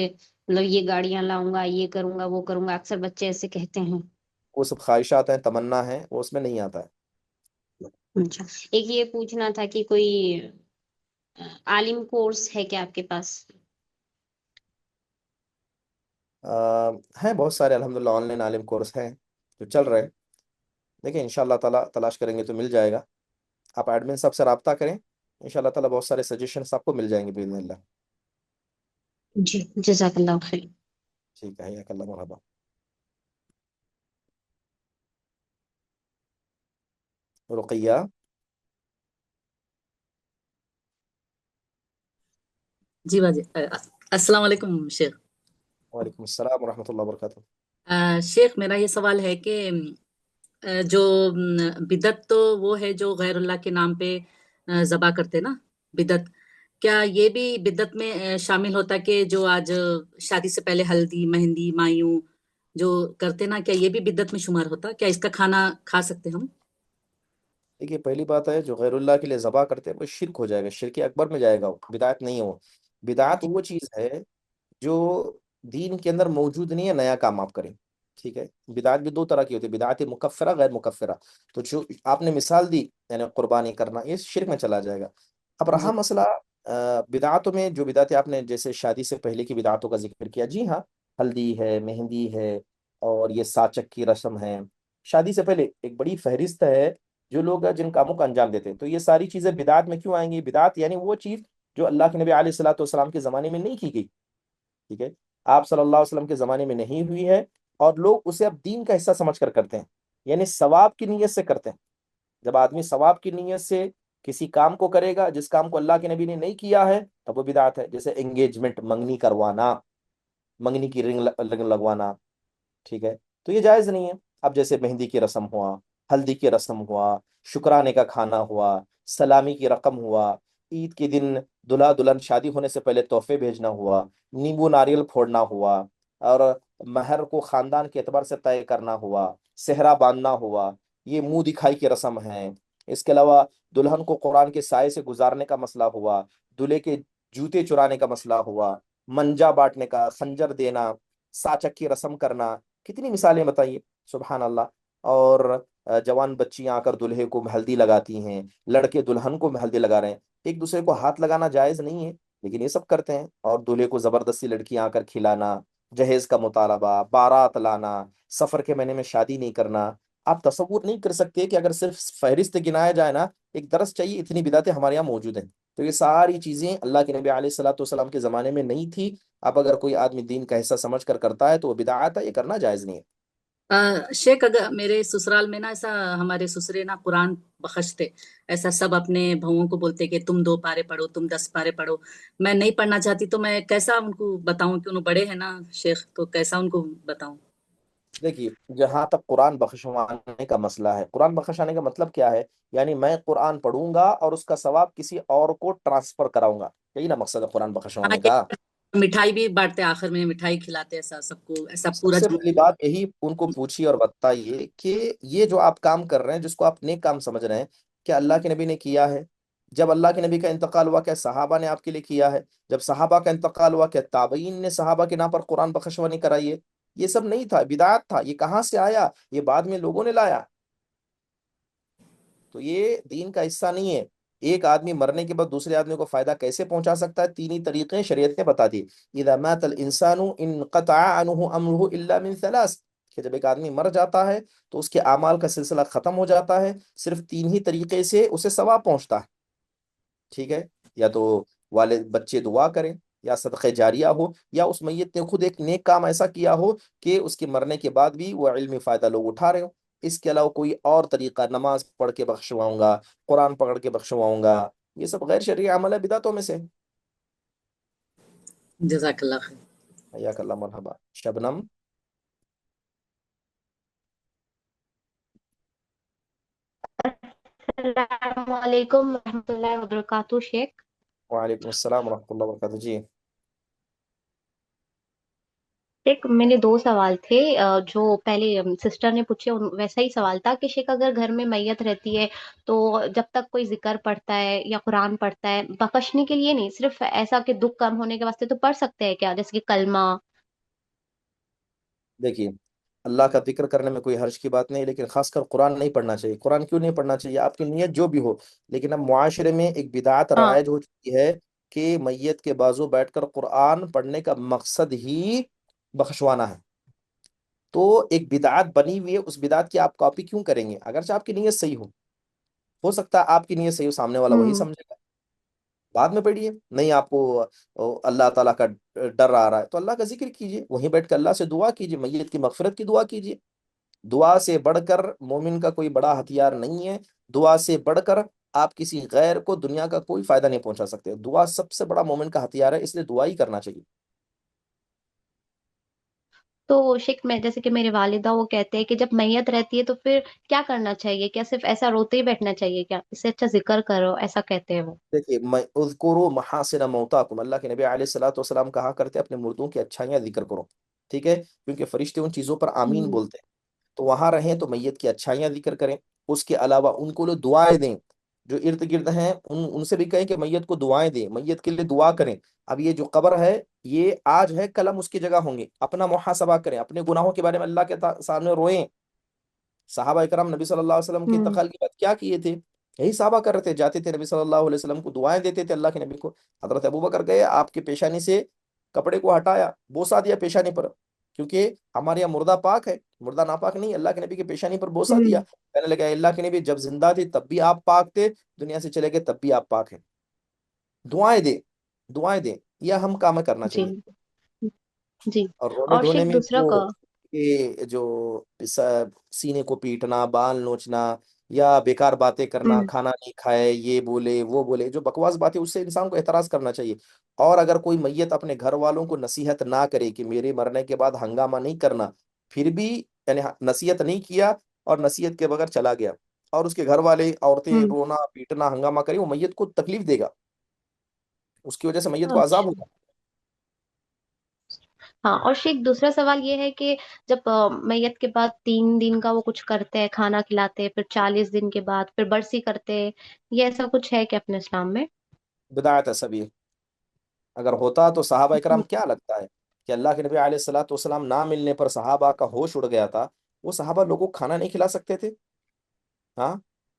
مطلب یہ گاڑیاں لاؤں گا، یہ کروں گا وہ کروں گا، اکثر بچے ایسے کہتے ہیں۔ وہ سب خواہشات ہیں، تمنا ہے، وہ اس میں نہیں آتا ہے۔ اچھا، ایک یہ پوچھنا تھا کہ کوئی عالم کورس ہے کیا آپ کے پاس؟ ہیں بہت سارے الحمدللہ آن لائن عالم کورس ہیں جو چل رہے ہیں، دیکھیں ان شاء اللہ تعالیٰ تلاش کریں گے تو مل جائے گا۔ آپ ایڈمن صاحب سے رابطہ کریں، ان شاء اللہ تعالیٰ بہت سارے سجیشنس آپ کو مل جائیں گے باذن اللہ۔ جی، جزاک اللہ خیر۔ ٹھیک ہے، حیاک اللہ، مرحبا۔ رقیہ۔ جی باجی، السلام علیکم شیخ۔ وعلیکم السلام ورحمۃ اللہ وبرکاتہ۔ شیخ میرا یہ سوال ہے کہ جو بدعت تو وہ ہے جو غیر اللہ کے نام پہ ذبح کرتے نا، بدعت، کیا یہ بھی بدعت میں شامل ہوتا ہے کہ جو آج شادی سے پہلے ہلدی مہندی مایوں جو کرتے نا، کیا یہ بھی بدعت میں شمار ہوتا؟ کیا اس کا کھانا کھا سکتے ہم؟ دیکھیے پہلی بات ہے، جو غیر اللہ کے لیے ذبح کرتے ہیں وہ شرک ہو جائے گا، شرک اکبر میں جائے گا، وہ بدعت نہیں ہے وہ۔ بدعت جی وہ چیز ہے جو دین کے اندر موجود نہیں ہے، نیا کام آپ کریں، ٹھیک ہے۔ بدعت بھی دو طرح کی ہوتی ہے، بدعت مکفرہ، غیر مکفرہ۔ تو جو آپ نے مثال دی یعنی قربانی کرنا، یہ شرک میں چلا جائے گا۔ اب رہا جی مسئلہ بدعتوں میں، جو بدعتیں آپ نے جیسے شادی سے پہلے کی بدعتوں کا ذکر کیا، جی ہاں، ہلدی ہے، مہندی ہے، اور یہ ساچک کی رسم ہے، شادی سے پہلے ایک بڑی فہرست ہے جو لوگ جن کاموں کا انجام دیتے ہیں۔ تو یہ ساری چیزیں بدعت میں کیوں آئیں گی؟ بدعت یعنی وہ چیز جو اللہ کے نبی علیہ الصلوۃ والسلام کے زمانے میں نہیں کی گئی، ٹھیک ہے، آپ صلی اللہ علیہ وسلم کے زمانے میں نہیں ہوئی ہے، اور لوگ اسے اب دین کا حصہ سمجھ کر کرتے ہیں، یعنی ثواب کی نیت سے کرتے ہیں۔ جب آدمی ثواب کی نیت سے کسی کام کو کرے گا جس کام کو اللہ کے نبی نے نہیں کیا ہے، تب وہ بدعت ہے۔ جیسے انگیجمنٹ، منگنی کروانا، منگنی کی رنگ لگوانا، ٹھیک ہے، تو یہ جائز نہیں ہے۔ اب جیسے مہندی کی رسم ہوا، ہلدی کی رسم ہوا، شکرانے کا کھانا ہوا، سلامی کی رقم ہوا، عید کے دن دلہا دلہن شادی ہونے سے پہلے تحفے بھیجنا ہوا، نیمبو ناریل پھوڑنا ہوا، اور مہر کو خاندان کے اعتبار سے طے کرنا ہوا، صحرا باندھنا ہوا، یہ منہ دکھائی کی رسم ہے۔ اس کے علاوہ دلہن کو قرآن کے سائے سے گزارنے کا مسئلہ ہوا، دلہے کے جوتے چرانے کا مسئلہ ہوا، منجا بانٹنے کا، خنجر دینا، ساچک کی رسم کرنا، کتنی مثالیں بتائیے، سبحان اللہ۔ اور جوان بچیاں آ کر دلہے کو ہلدی لگاتی ہیں، لڑکے دلہن کو ہلدی لگا رہے ہیں، ایک دوسرے کو ہاتھ لگانا جائز نہیں ہے، لیکن یہ سب کرتے ہیں۔ اور دلہے کو زبردستی لڑکیاں آ کر کھلانا، جہیز کا مطالبہ، بارات لانا، سفر کے مہینے میں شادی نہیں کرنا۔ آپ تصور نہیں کر سکتے کہ اگر صرف فہرست گنایا جائے نا، ایک درس چاہیے، اتنی بدعتیں ہمارے یہاں موجود ہیں۔ تو یہ ساری چیزیں اللہ کے نبی علیہ الصلوۃ والسلام کے زمانے میں نہیں تھی۔ اب اگر کوئی آدمی دین کا حصہ سمجھ کر کرتا ہے تو وہ بدعت ہے، یہ کرنا جائز نہیں ہے۔ شیخ، اگر میرے سسرال میں نا ایسا، ہمارے سسرے نا قرآن بخشتے، ایسا سب اپنے بہوؤں کو بولتے کہ تم 2 پارے پڑھو، تم 10 پارے پڑھو، میں نہیں پڑھنا چاہتی، تو میں کیسا ان کو بتاؤں کہ انہوں بڑے ہیں نا شیخ، تو کیسا ان کو بتاؤں؟ دیکھیے جہاں تک قرآن بخشوانے کا مسئلہ ہے، قرآن بخشانے کا مطلب کیا ہے؟ یعنی میں قرآن پڑھوں گا اور اس کا ثواب کسی اور کو ٹرانسفر کراؤں گا، یہی نا مقصد ہے قرآن ہاں، بخشوانے کا۔ مٹھائی بھی بانٹتے، آخر میں مٹھائی کھلاتے، ایسا سب کو، ایسا سب پورا سے پہلی بات یہی ان کو پوچھیے اور بتائیے کہ یہ جو آپ کام کر رہے ہیں، جس کو آپ نیک کام سمجھ رہے ہیں، کیا اللہ کے نبی نے کیا ہے؟ جب اللہ کے نبی کا انتقال ہوا، کیا صحابہ نے آپ کے لیے کیا ہے؟ جب صحابہ کا انتقال ہوا، کیا تابعین نے صحابہ کے نام پر قرآن بخشوانی کرائی ہے؟ یہ سب نہیں تھا، بدعت تھا۔ یہ کہاں سے آیا؟ یہ بعد میں لوگوں نے لایا، تو یہ دین کا حصہ نہیں ہے۔ ایک آدمی مرنے کے بعد دوسرے آدمی کو فائدہ کیسے پہنچا سکتا ہے؟ تین ہی طریقے شریعت نے بتا دی. اذا مات الانسان انقطع عنه امره الا من ثلاث، کہ جب ایک آدمی مر جاتا ہے تو اس کے اعمال کا سلسلہ ختم ہو جاتا ہے، صرف تین ہی طریقے سے اسے ثواب پہنچتا ہے. ٹھیک ہے؟ یا تو والد بچے دعا کریں، یا صدقہ جاریہ ہو، یا اس میت نے خود ایک نیک کام ایسا کیا ہو کہ اس کے مرنے کے بعد بھی وہ علمی فائدہ لوگ اٹھا رہے ہو. اس کے علاوہ کوئی اور طریقہ، نماز پڑھ کے بخشواؤں گا، قرآن پکڑ کے بخشواؤں گا، یہ سب غیر شرعی عمل ہے، بدعتوں میں سے. جزاک اللہ خیر. حیاک اللہ، مرحبا. شبنم. السلام علیکم ورحمۃ اللہ وبرکاتہ شیخ. وعلیکم السلام ورحمۃ اللہ وبرکاتہ. جی. شیخ میرے دو سوال تھے، جو پہلے سسٹر نے پوچھے ویسا ہی سوال تھا کہ شیخ اگر گھر میں میت رہتی ہے تو جب تک کوئی ذکر پڑھتا ہے یا قرآن پڑھتا ہے، بخشنے کے لیے نہیں، صرف ایسا کہ دکھ کم ہونے کے واسطے، تو پڑھ سکتے ہیں کیا، جیسے کہ کلمہ؟ دیکھیے، اللہ کا ذکر کرنے میں کوئی حرج کی بات نہیں، لیکن خاص کر قرآن نہیں پڑھنا چاہیے. قرآن کیوں نہیں پڑھنا چاہیے؟ آپ کی نیت جو بھی ہو. لیکن اب معاشرے میں ایک بدعت ہاں. رائج ہو چکی ہے کہ میت کے بازو بیٹھ کر قرآن پڑھنے کا مقصد ہی بخشوانا ہے. تو ایک بدعت بنی ہوئی ہے، اس بدعت کی آپ کاپی کیوں کریں گے؟ اگرچہ آپ کی نیت صحیح ہو سکتا ہے آپ کی نیت صحیح ہو، سامنے والا وہی ہوں. سمجھے گا. بعد میں پڑھیے. نہیں آپ کو اللہ تعالیٰ کا ڈر آ رہا ہے تو اللہ کا ذکر کیجیے، وہیں بیٹھ کر اللہ سے دعا کیجیے، میت کی مغفرت کی دعا کیجیے. دعا سے بڑھ کر مومن کا کوئی بڑا ہتھیار نہیں ہے. دعا سے بڑھ کر آپ کسی غیر کو دنیا کا کوئی فائدہ نہیں پہنچا سکتے. دعا سب سے بڑا مومن کا ہتھیار ہے، اس لیے دعا ہی کرنا چاہیے. تو شیخ میں جیسے کہ میرے والدہ وہ کہتے ہیں کہ جب میت رہتی ہے تو پھر کیا کرنا چاہیے؟ کیا صرف ایسا روتے ہی بیٹھنا چاہیے کیا؟ اس سے اچھا ذکر کرو، ایسا کہتے ہیں وہ. دیکھیے، میں اذکروا محاسن موتاکم، اللہ کے نبی علیہ الصلوۃ والسلام کہا کرتے اپنے مردوں کی اچھائیاں ذکر کرو. ٹھیک ہے؟ کیونکہ فرشتے ان چیزوں پر آمین ہوں. بولتے ہیں. تو وہاں رہیں تو میت کی اچھائیاں ذکر کریں. اس کے علاوہ ان کو لوگ دعائیں دیں، جو ارد گرد ہیں ان سے بھی کہیں کہ میت کو دعائیں دیں، میت کے لیے دعا کریں. اب یہ جو قبر ہے یہ آج ہے، کل ہم اس کی جگہ ہوں گے. اپنا محاسبہ کریں، اپنے گناہوں کے بارے میں اللہ کے سامنے روئیں. صحابہ کرام نبی صلی اللہ علیہ وسلم کے ہوں. انتقال کے بعد کیا کیے تھے؟ یہی صحابہ کر رہے تھے، جاتے تھے نبی صلی اللہ علیہ وسلم کو دعائیں دیتے تھے، اللہ کے نبی کو. حضرت ابوبکر گئے، آپ کے پیشانی سے کپڑے کو ہٹایا، بوسا دیا پیشانی پر، کیونکہ ہمارے یہاں مردہ پاک ہے، مردہ ناپاک نہیں. اللہ کے نبی کے پیشانی پر بوسا دیا. ہوں. کہنے لگا اللہ کے نبی جب زندہ تھے تب بھی آپ پاک تھے، دنیا سے چلے گئے تب بھی آپ پاک ہیں. دعائیں دیں، دعائیں دیں، یہ ہم کام کرنا جی. چاہیے. جی. اور رونے اور دھونے شیخ میں دوسرا کا. جو سینے کو پیٹنا، بال نوچنا، یا بیکار باتیں کرنا، ہوں. کھانا نہیں کھائے، یہ بولے وہ بولے، جو بکواس باتیں، اس سے انسان کو احتراز کرنا چاہیے. اور اگر کوئی میت اپنے گھر والوں کو نصیحت نہ کرے کہ میرے مرنے کے بعد ہنگامہ نہیں کرنا، پھر بھی یعنی نصیحت نہیں کیا اور نصیحت کے بغیر چلا گیا، اور اس کے گھر والے عورتیں ہوں. رونا پیٹنا ہنگامہ کریں، وہ میت کو تکلیف دے گا، اس کی وجہ سے میت کو عذاب اچھا. ہوگا. ہاں. اور شیخ دوسرا سوال یہ ہے کہ جب میت کے بعد 3 دن کا وہ کچھ کرتے ہیں، کھانا کھلاتے ہیں، پھر 40 دن کے بعد پھر برسی کرتے ہیں، یہ ایسا کچھ ہے کہ اپنے اسلام میں؟ بدایت ہے سبھی. اگر ہوتا تو صحابہ کرام کیا لگتا ہے کہ اللہ کے نبی علیہ الصلوۃ والسلام نہ ملنے پر صحابہ کا ہوش اڑ گیا تھا، وہ صحابہ لوگوں کو کھانا نہیں کھلا سکتے تھے؟ ہاں،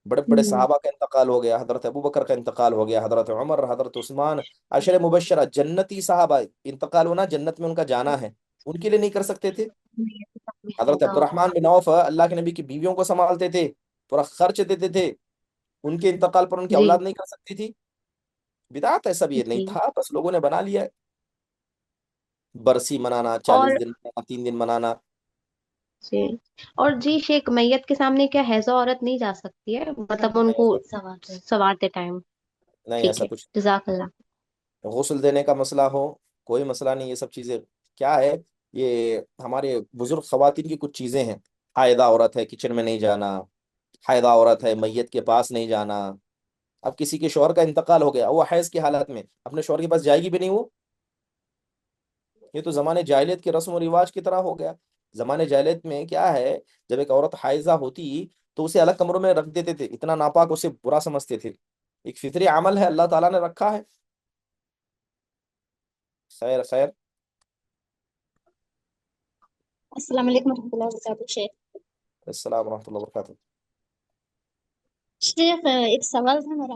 بڑے بڑے ہوں. صحابہ کا انتقال ہو گیا، حضرت ابوبکر کا انتقال ہو گیا، حضرت عمر، حضرت عثمان، عشر مبشرہ جنتی صحابہ، انتقال ہونا جنت میں ان کا جانا ہے، ان کے لیے نہیں کر سکتے تھے؟ حضرت عبد الرحمن بن عوف اللہ کے نبی کی بیویوں کو سنبھالتے تھے، پورا خرچ دیتے تھے، ان کے انتقال پر ان کی جی. اولاد نہیں کر سکتی تھی؟ بدعت ہے سب، یہ نہیں جی. تھا، بس لوگوں نے بنا لیا ہے. برسی منانا، اور 40 دن منانا، 3 دن منانا. جی. اور جی شیخ میت کے سامنے کیا حیضہ عورت نہیں جا سکتی ہے، مطلب ان نہیں کو ایسا سوارتے ٹائم؟ نہیں ٹھیک ایسا ہے. کچھ. جزاک اللہ. غسل دینے کا مسئلہ ہو، کوئی مسئلہ نہیں. یہ سب چیزیں کیا ہے، یہ ہمارے بزرگ خواتین کی کچھ چیزیں ہیں. حائضہ عورت ہے کچن میں نہیں جانا، حائضہ عورت ہے میت کے پاس نہیں جانا. اب کسی کے شوہر کا انتقال ہو گیا، وہ حیض کی حالت میں اپنے شوہر کے پاس جائے گی بھی نہیں وہ. یہ تو زمانے جاہلیت کے رسم و رواج کی طرح ہو گیا. زمانے جاہلیت میں کیا ہے، جب ایک عورت حائضہ ہوتی تو اسے الگ کمروں میں رکھ دیتے تھے، اتنا ناپاک اسے برا سمجھتے تھے. ایک فطری عمل ہے، اللہ تعالیٰ نے رکھا ہے. خیر خیر. السلام علیکم ورحمۃ اللہ وبرکاتہ شیخ. السلام ورحمۃ اللہ وبرکاتہ. شیخ ایک سوال تھا میرا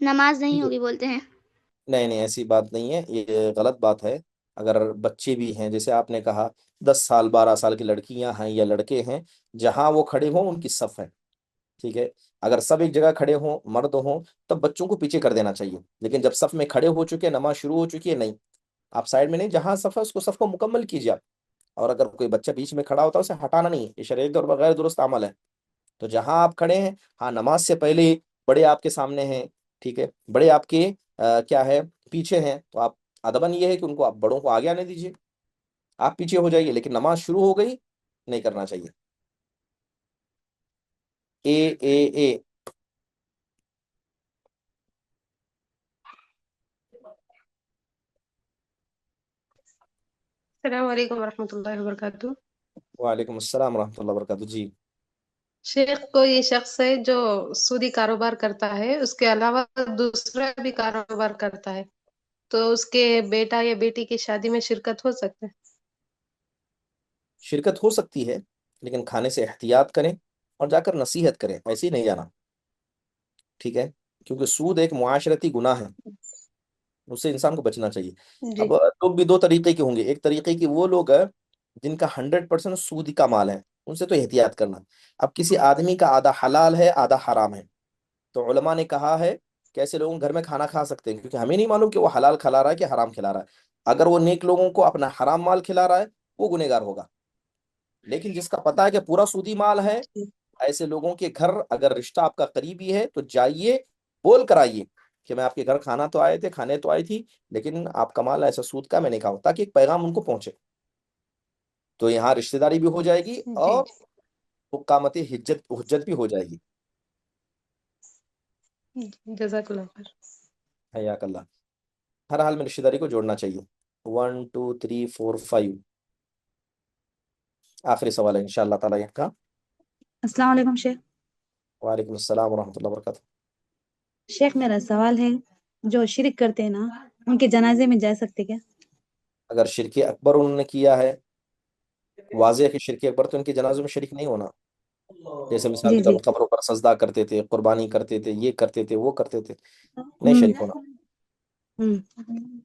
نماز نہیں ہوگی بولتے ہیں. نہیں نہیں، ایسی بات نہیں ہے، یہ غلط بات ہے. اگر بچے بھی ہیں، جیسے آپ نے کہا 10 سال 12 سال کی لڑکیاں ہیں یا لڑکے ہیں، جہاں وہ کھڑے ہوں ان کی صف ہے، ٹھیک ہے. اگر سب ایک جگہ کھڑے ہوں، مرد ہوں، تب بچوں کو پیچھے کر دینا چاہیے. لیکن جب صف میں کھڑے ہو چکے، نماز شروع ہو چکی ہے، نہیں، آپ سائڈ میں نہیں، جہاں صف ہے اس کو صف کو مکمل کیجیے آپ. اور اگر کوئی بچہ بیچ میں کھڑا ہوتا ہے اسے ہٹانا نہیں ہے، یہ شریعت اور غیر درست عمل ہے. تو جہاں آپ کھڑے ہیں، ہاں نماز سے پہلے بڑے آپ کے سامنے ہیں، ٹھیک ہے، بڑے آپ کے کیا ہے، پیچھے ہیں، تو آپ ادباً یہ ہے کہ ان کو آپ بڑوں کو آگے آنے دیجیے، آپ پیچھے ہو جائیے. لیکن نماز شروع ہو گئی، نہیں کرنا چاہیے. اے اے اے السلام علیکم ورحمۃ اللہ وبرکاتہ. وعلیکم السلام ورحمۃ اللہ وبرکاتہ. جی، شیخ، کوئی شخص ہے جو سودی کاروبار کرتا ہے، اس کے علاوہ دوسرا بھی کاروبار کرتا ہے، تو اس کے بیٹا یا بیٹی کی شادی میں شرکت ہو سکتا ہے؟ شرکت ہو سکتی ہے، لیکن کھانے سے احتیاط کریں اور جا کر نصیحت کریں، ایسے ہی نہیں جانا، ٹھیک ہے. کیونکہ سود ایک معاشرتی گناہ ہے، اس سے انسان کو بچنا چاہیے. جی اب لوگ بھی دو طریقے کے ہوں گے. ایک طریقے کی وہ لوگ ہیں جن کا 100% سود کا مال ہے، ان سے تو احتیاط کرنا. اب کسی آدمی کا آدھا حلال ہے آدھا حرام ہے، تو علماء نے کہا ہے کہ ایسے لوگوں گھر میں کھانا کھا سکتے ہیں، کیونکہ ہمیں نہیں معلوم کہ وہ حلال کھلا رہا ہے کہ حرام کھلا رہا ہے. اگر وہ نیک لوگوں کو اپنا حرام مال کھلا رہا ہے، وہ گنہگار ہوگا. لیکن جس کا پتا ہے کہ پورا سودی مال ہے، ایسے لوگوں کے گھر اگر رشتہ آپ کا قریبی ہے تو جائیے، بول کر آئیے کہ میں آپ کے گھر کھانا تو آئے تھے، کھانے تو آئی تھی، لیکن آپ کا مال ایسا سود کا میں نہیں کھاؤں، تاکہ ایک پیغام ان کو پہنچے. تو یہاں رشتہ داری بھی ہو جائے گی جی اور حکامت حجت بھی ہو جائے گی. جزاک اللہ خیر. حیاک اللہ. ہر حال میں رشتہ داری کو جوڑنا چاہیے. 1 2 3 4 5 آخری سوال ہے ان شاء اللہ تعالیٰ یہ کا. السلام علیکم شیخ. وعلیکم السلام ورحمۃ اللہ وبرکاتہ. شیخ میرا سوال ہے، جو شرک کرتے ہیں نا، ان کے جنازے میں جا سکتے کیا؟ اگر شرک اکبر انہوں نے کیا ہے، واضح ہے کہ شرک اکبر، تو ان کے جنازوں میں شریک نہیں ہونا. جیسے مثال جی کے طور جی. پر قبروں پر سجدہ کرتے تھے، قربانی کرتے تھے، یہ کرتے تھے، وہ کرتے تھے، نہیں ہوں شریک ہونا. ہوں.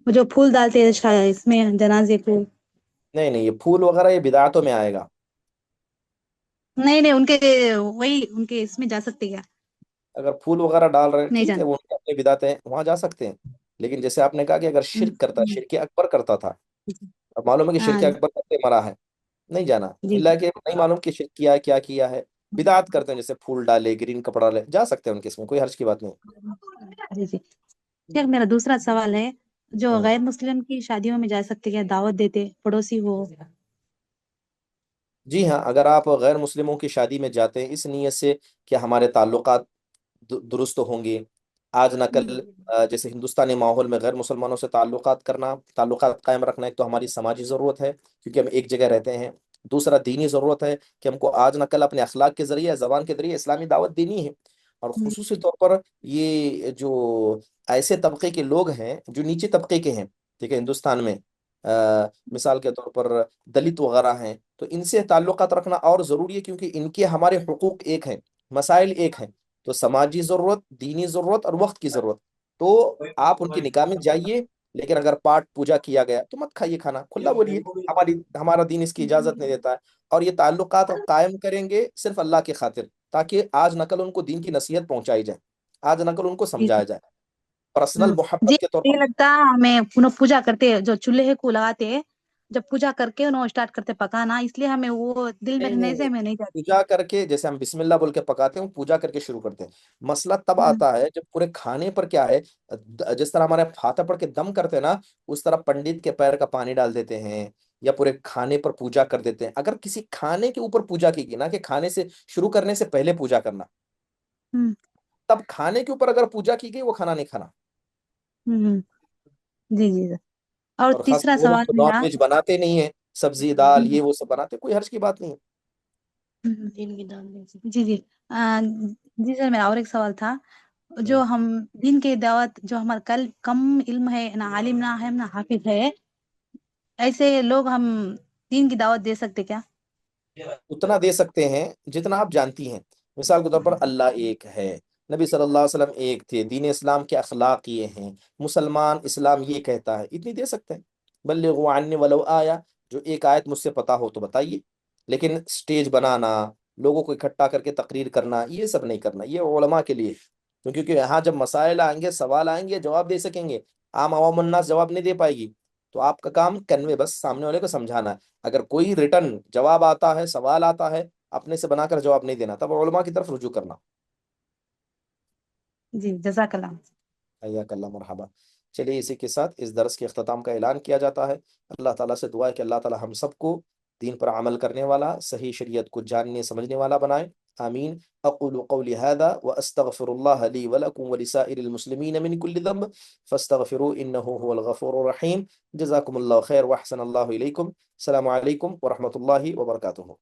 وہ جو پھول ڈالتے ہیں اس میں جنازے کو. نہیں نہیں، یہ پھول وغیرہ یہ بدعتوں میں آئے گا. نہیں نہیں، ان کے وہی ان کے اس میں جا سکتے کیا؟ اگر پھول وغیرہ ڈال رہے ہیں نہیں ٹھیک ہے، جانا. وہ ان کے اپنے بدعت ہیں، وہاں جا سکتے ہیں. لیکن جیسے آپ نے کہا کہ اگر شرک کرتا ہے، شرک اکبر کرتا تھا، اب معلوم ہے کہ ہاں شرک اکبر کرتے مرا ہے، نہیں جانا. جی اللہ کہ نہیں معلوم کہ شرک کیا ہے، کیا کیا ہے. بدعت کرتے ہیں، جیسے پھول ڈالے، گرین کپڑا لے، جا سکتے ہیں ان کے، اس میں کوئی حرج کی بات نہیں. جی جی. شیخ میرا دوسرا سوال ہے، جو ہوں. غیر مسلم کی شادیوں میں جا سکتے کیا، دعوت دیتے پڑوسی ہو؟ جی ہاں، اگر آپ غیر مسلموں کی شادی میں جاتے ہیں اس نیت سے کہ ہمارے تعلقات درست ہوں گے. آج نہ کل جیسے ہندوستانی ماحول میں غیر مسلمانوں سے تعلقات قائم رکھنا ایک تو ہماری سماجی ضرورت ہے، کیونکہ ہم ایک جگہ رہتے ہیں. دوسرا دینی ضرورت ہے کہ ہم کو آج نہ کل اپنے اخلاق کے ذریعے، زبان کے ذریعے اسلامی دعوت دینی ہے. اور خصوصی طور پر یہ جو ایسے طبقے کے لوگ ہیں جو نیچے طبقے کے ہیں، ٹھیک ہے، ہندوستان میں مثال کے طور پر دلت وغیرہ ہیں، تو ان سے تعلقات رکھنا اور ضروری ہے، کیونکہ ان کے ہمارے حقوق ایک ہیں، مسائل ایک ہیں. تو سماجی ضرورت، دینی ضرورت اور وقت کی ضرورت. تو آپ ان کی نکاح میں جائیے، لیکن اگر پاٹ پوجا کیا گیا تو مت کھائیے کھانا، کھلا بولیے ہمارا دین اس کی اجازت نہیں دیتا ہے. اور یہ تعلقات قائم کریں گے صرف اللہ کی خاطر، تاکہ آج نقل ان کو دین کی نصیحت پہنچائی جائے، آج نقل ان کو جی سمجھایا جائے، پرسنل ہوں. جی محبت کے طور یہ پر. لگتا ہمیں انہوں پوجا کرتے جو چولہے کو لگاتے، جب پوجا کر کے انہوں اسٹارٹ کرتے پکانا، اس لیے ہمیں وہ دل میں نہیں نہیں رہنے نہیں، سے میں نہیں جاتی. پوجا کر کے، جیسے ہم بسم اللہ بول کے پکاتے ہیں، پوجا کر کے شروع کرتے ہیں. مسئلہ تب آتا ہے جب پورے کھانے پر کیا ہے، جس طرح ہمارے فاتح پڑھ کے دم کرتے ہیں نا، اس طرح پنڈت کے پیر کا پانی ڈال دیتے ہیں، یا پورے کھانے پر پوجا کر دیتے ہیں. اگر کسی کھانے کے اوپر پوجا کی گئی نا، کہ کھانے سے شروع کرنے سے پہلے پوجا کرنا، ہوں تب کھانے کے اوپر اگر پوجا کی گئی، وہ کھانا نہیں کھانا. ہوں. جی جی. اور اور خاص تیسرا کر وہ لوگ سوال تو نان میرا. ویج بناتے نہیں ہیں، سبزی دال یہ وہ سب بناتے، کوئی حرج کی بات نہیں ہے. جی جی. جی سر، میرا اور ایک سوال تھا، جو ہم دین کے دعوت، جو ہمارا کم علم ہے، نہ عالم نہ ہے نہ حافظ ہے، ایسے لوگ ہم دین کی دعوت دے سکتے کیا؟ اتنا دے سکتے ہیں جتنا آپ جانتی ہیں. مثال کے طور پر اللہ ایک ہے، نبی صلی اللہ علیہ وسلم ایک تھے، دین اسلام کے اخلاق یہ ہیں، مسلمان اسلام یہ کہتا ہے، اتنی دے سکتے ہیں۔ بلغوا عنی ولو آیا، جو ایک آیت مجھ سے پتا ہو تو بتائیے، لیکن سٹیج بنانا، لوگوں کو اکٹھا کر کے تقریر کرنا، یہ سب نہیں کرنا، یہ علماء کے لیے، کیونکہ یہاں جب مسائل آئیں گے، سوال آئیں گے، جواب دے سکیں گے، عام عوام الناس جواب نہیں دے پائے گی، تو آپ کا کام کنوے بس سامنے والے کو سمجھانا ہے۔ اگر کوئی ریٹرن جواب آتا ہے، سوال آتا ہے، اپنے سے بنا کر جواب نہیں دینا، تب علماء کی طرف رجوع کرنا۔ جی جزاک اللہ۔ حیاک اللہ، مرحبا۔ چلیے اسی کے ساتھ اس درس کے اختتام کا اعلان کیا جاتا ہے۔ اللہ تعالیٰ سے دعا ہے کہ اللہ تعالیٰ ہم سب کو دین پر عمل کرنے والا، صحیح شریعت کو جاننے سمجھنے والا بنائے، آمین۔ اقول قولی هذا واستغفر الله لي ولكم ولسائر المسلمين من كل ذنب فاستغفروه انه هو الغفور الرحيم۔ جزاكم الله خير واحسن الله اليكم۔ السلام عليكم ورحمة الله وبركاته۔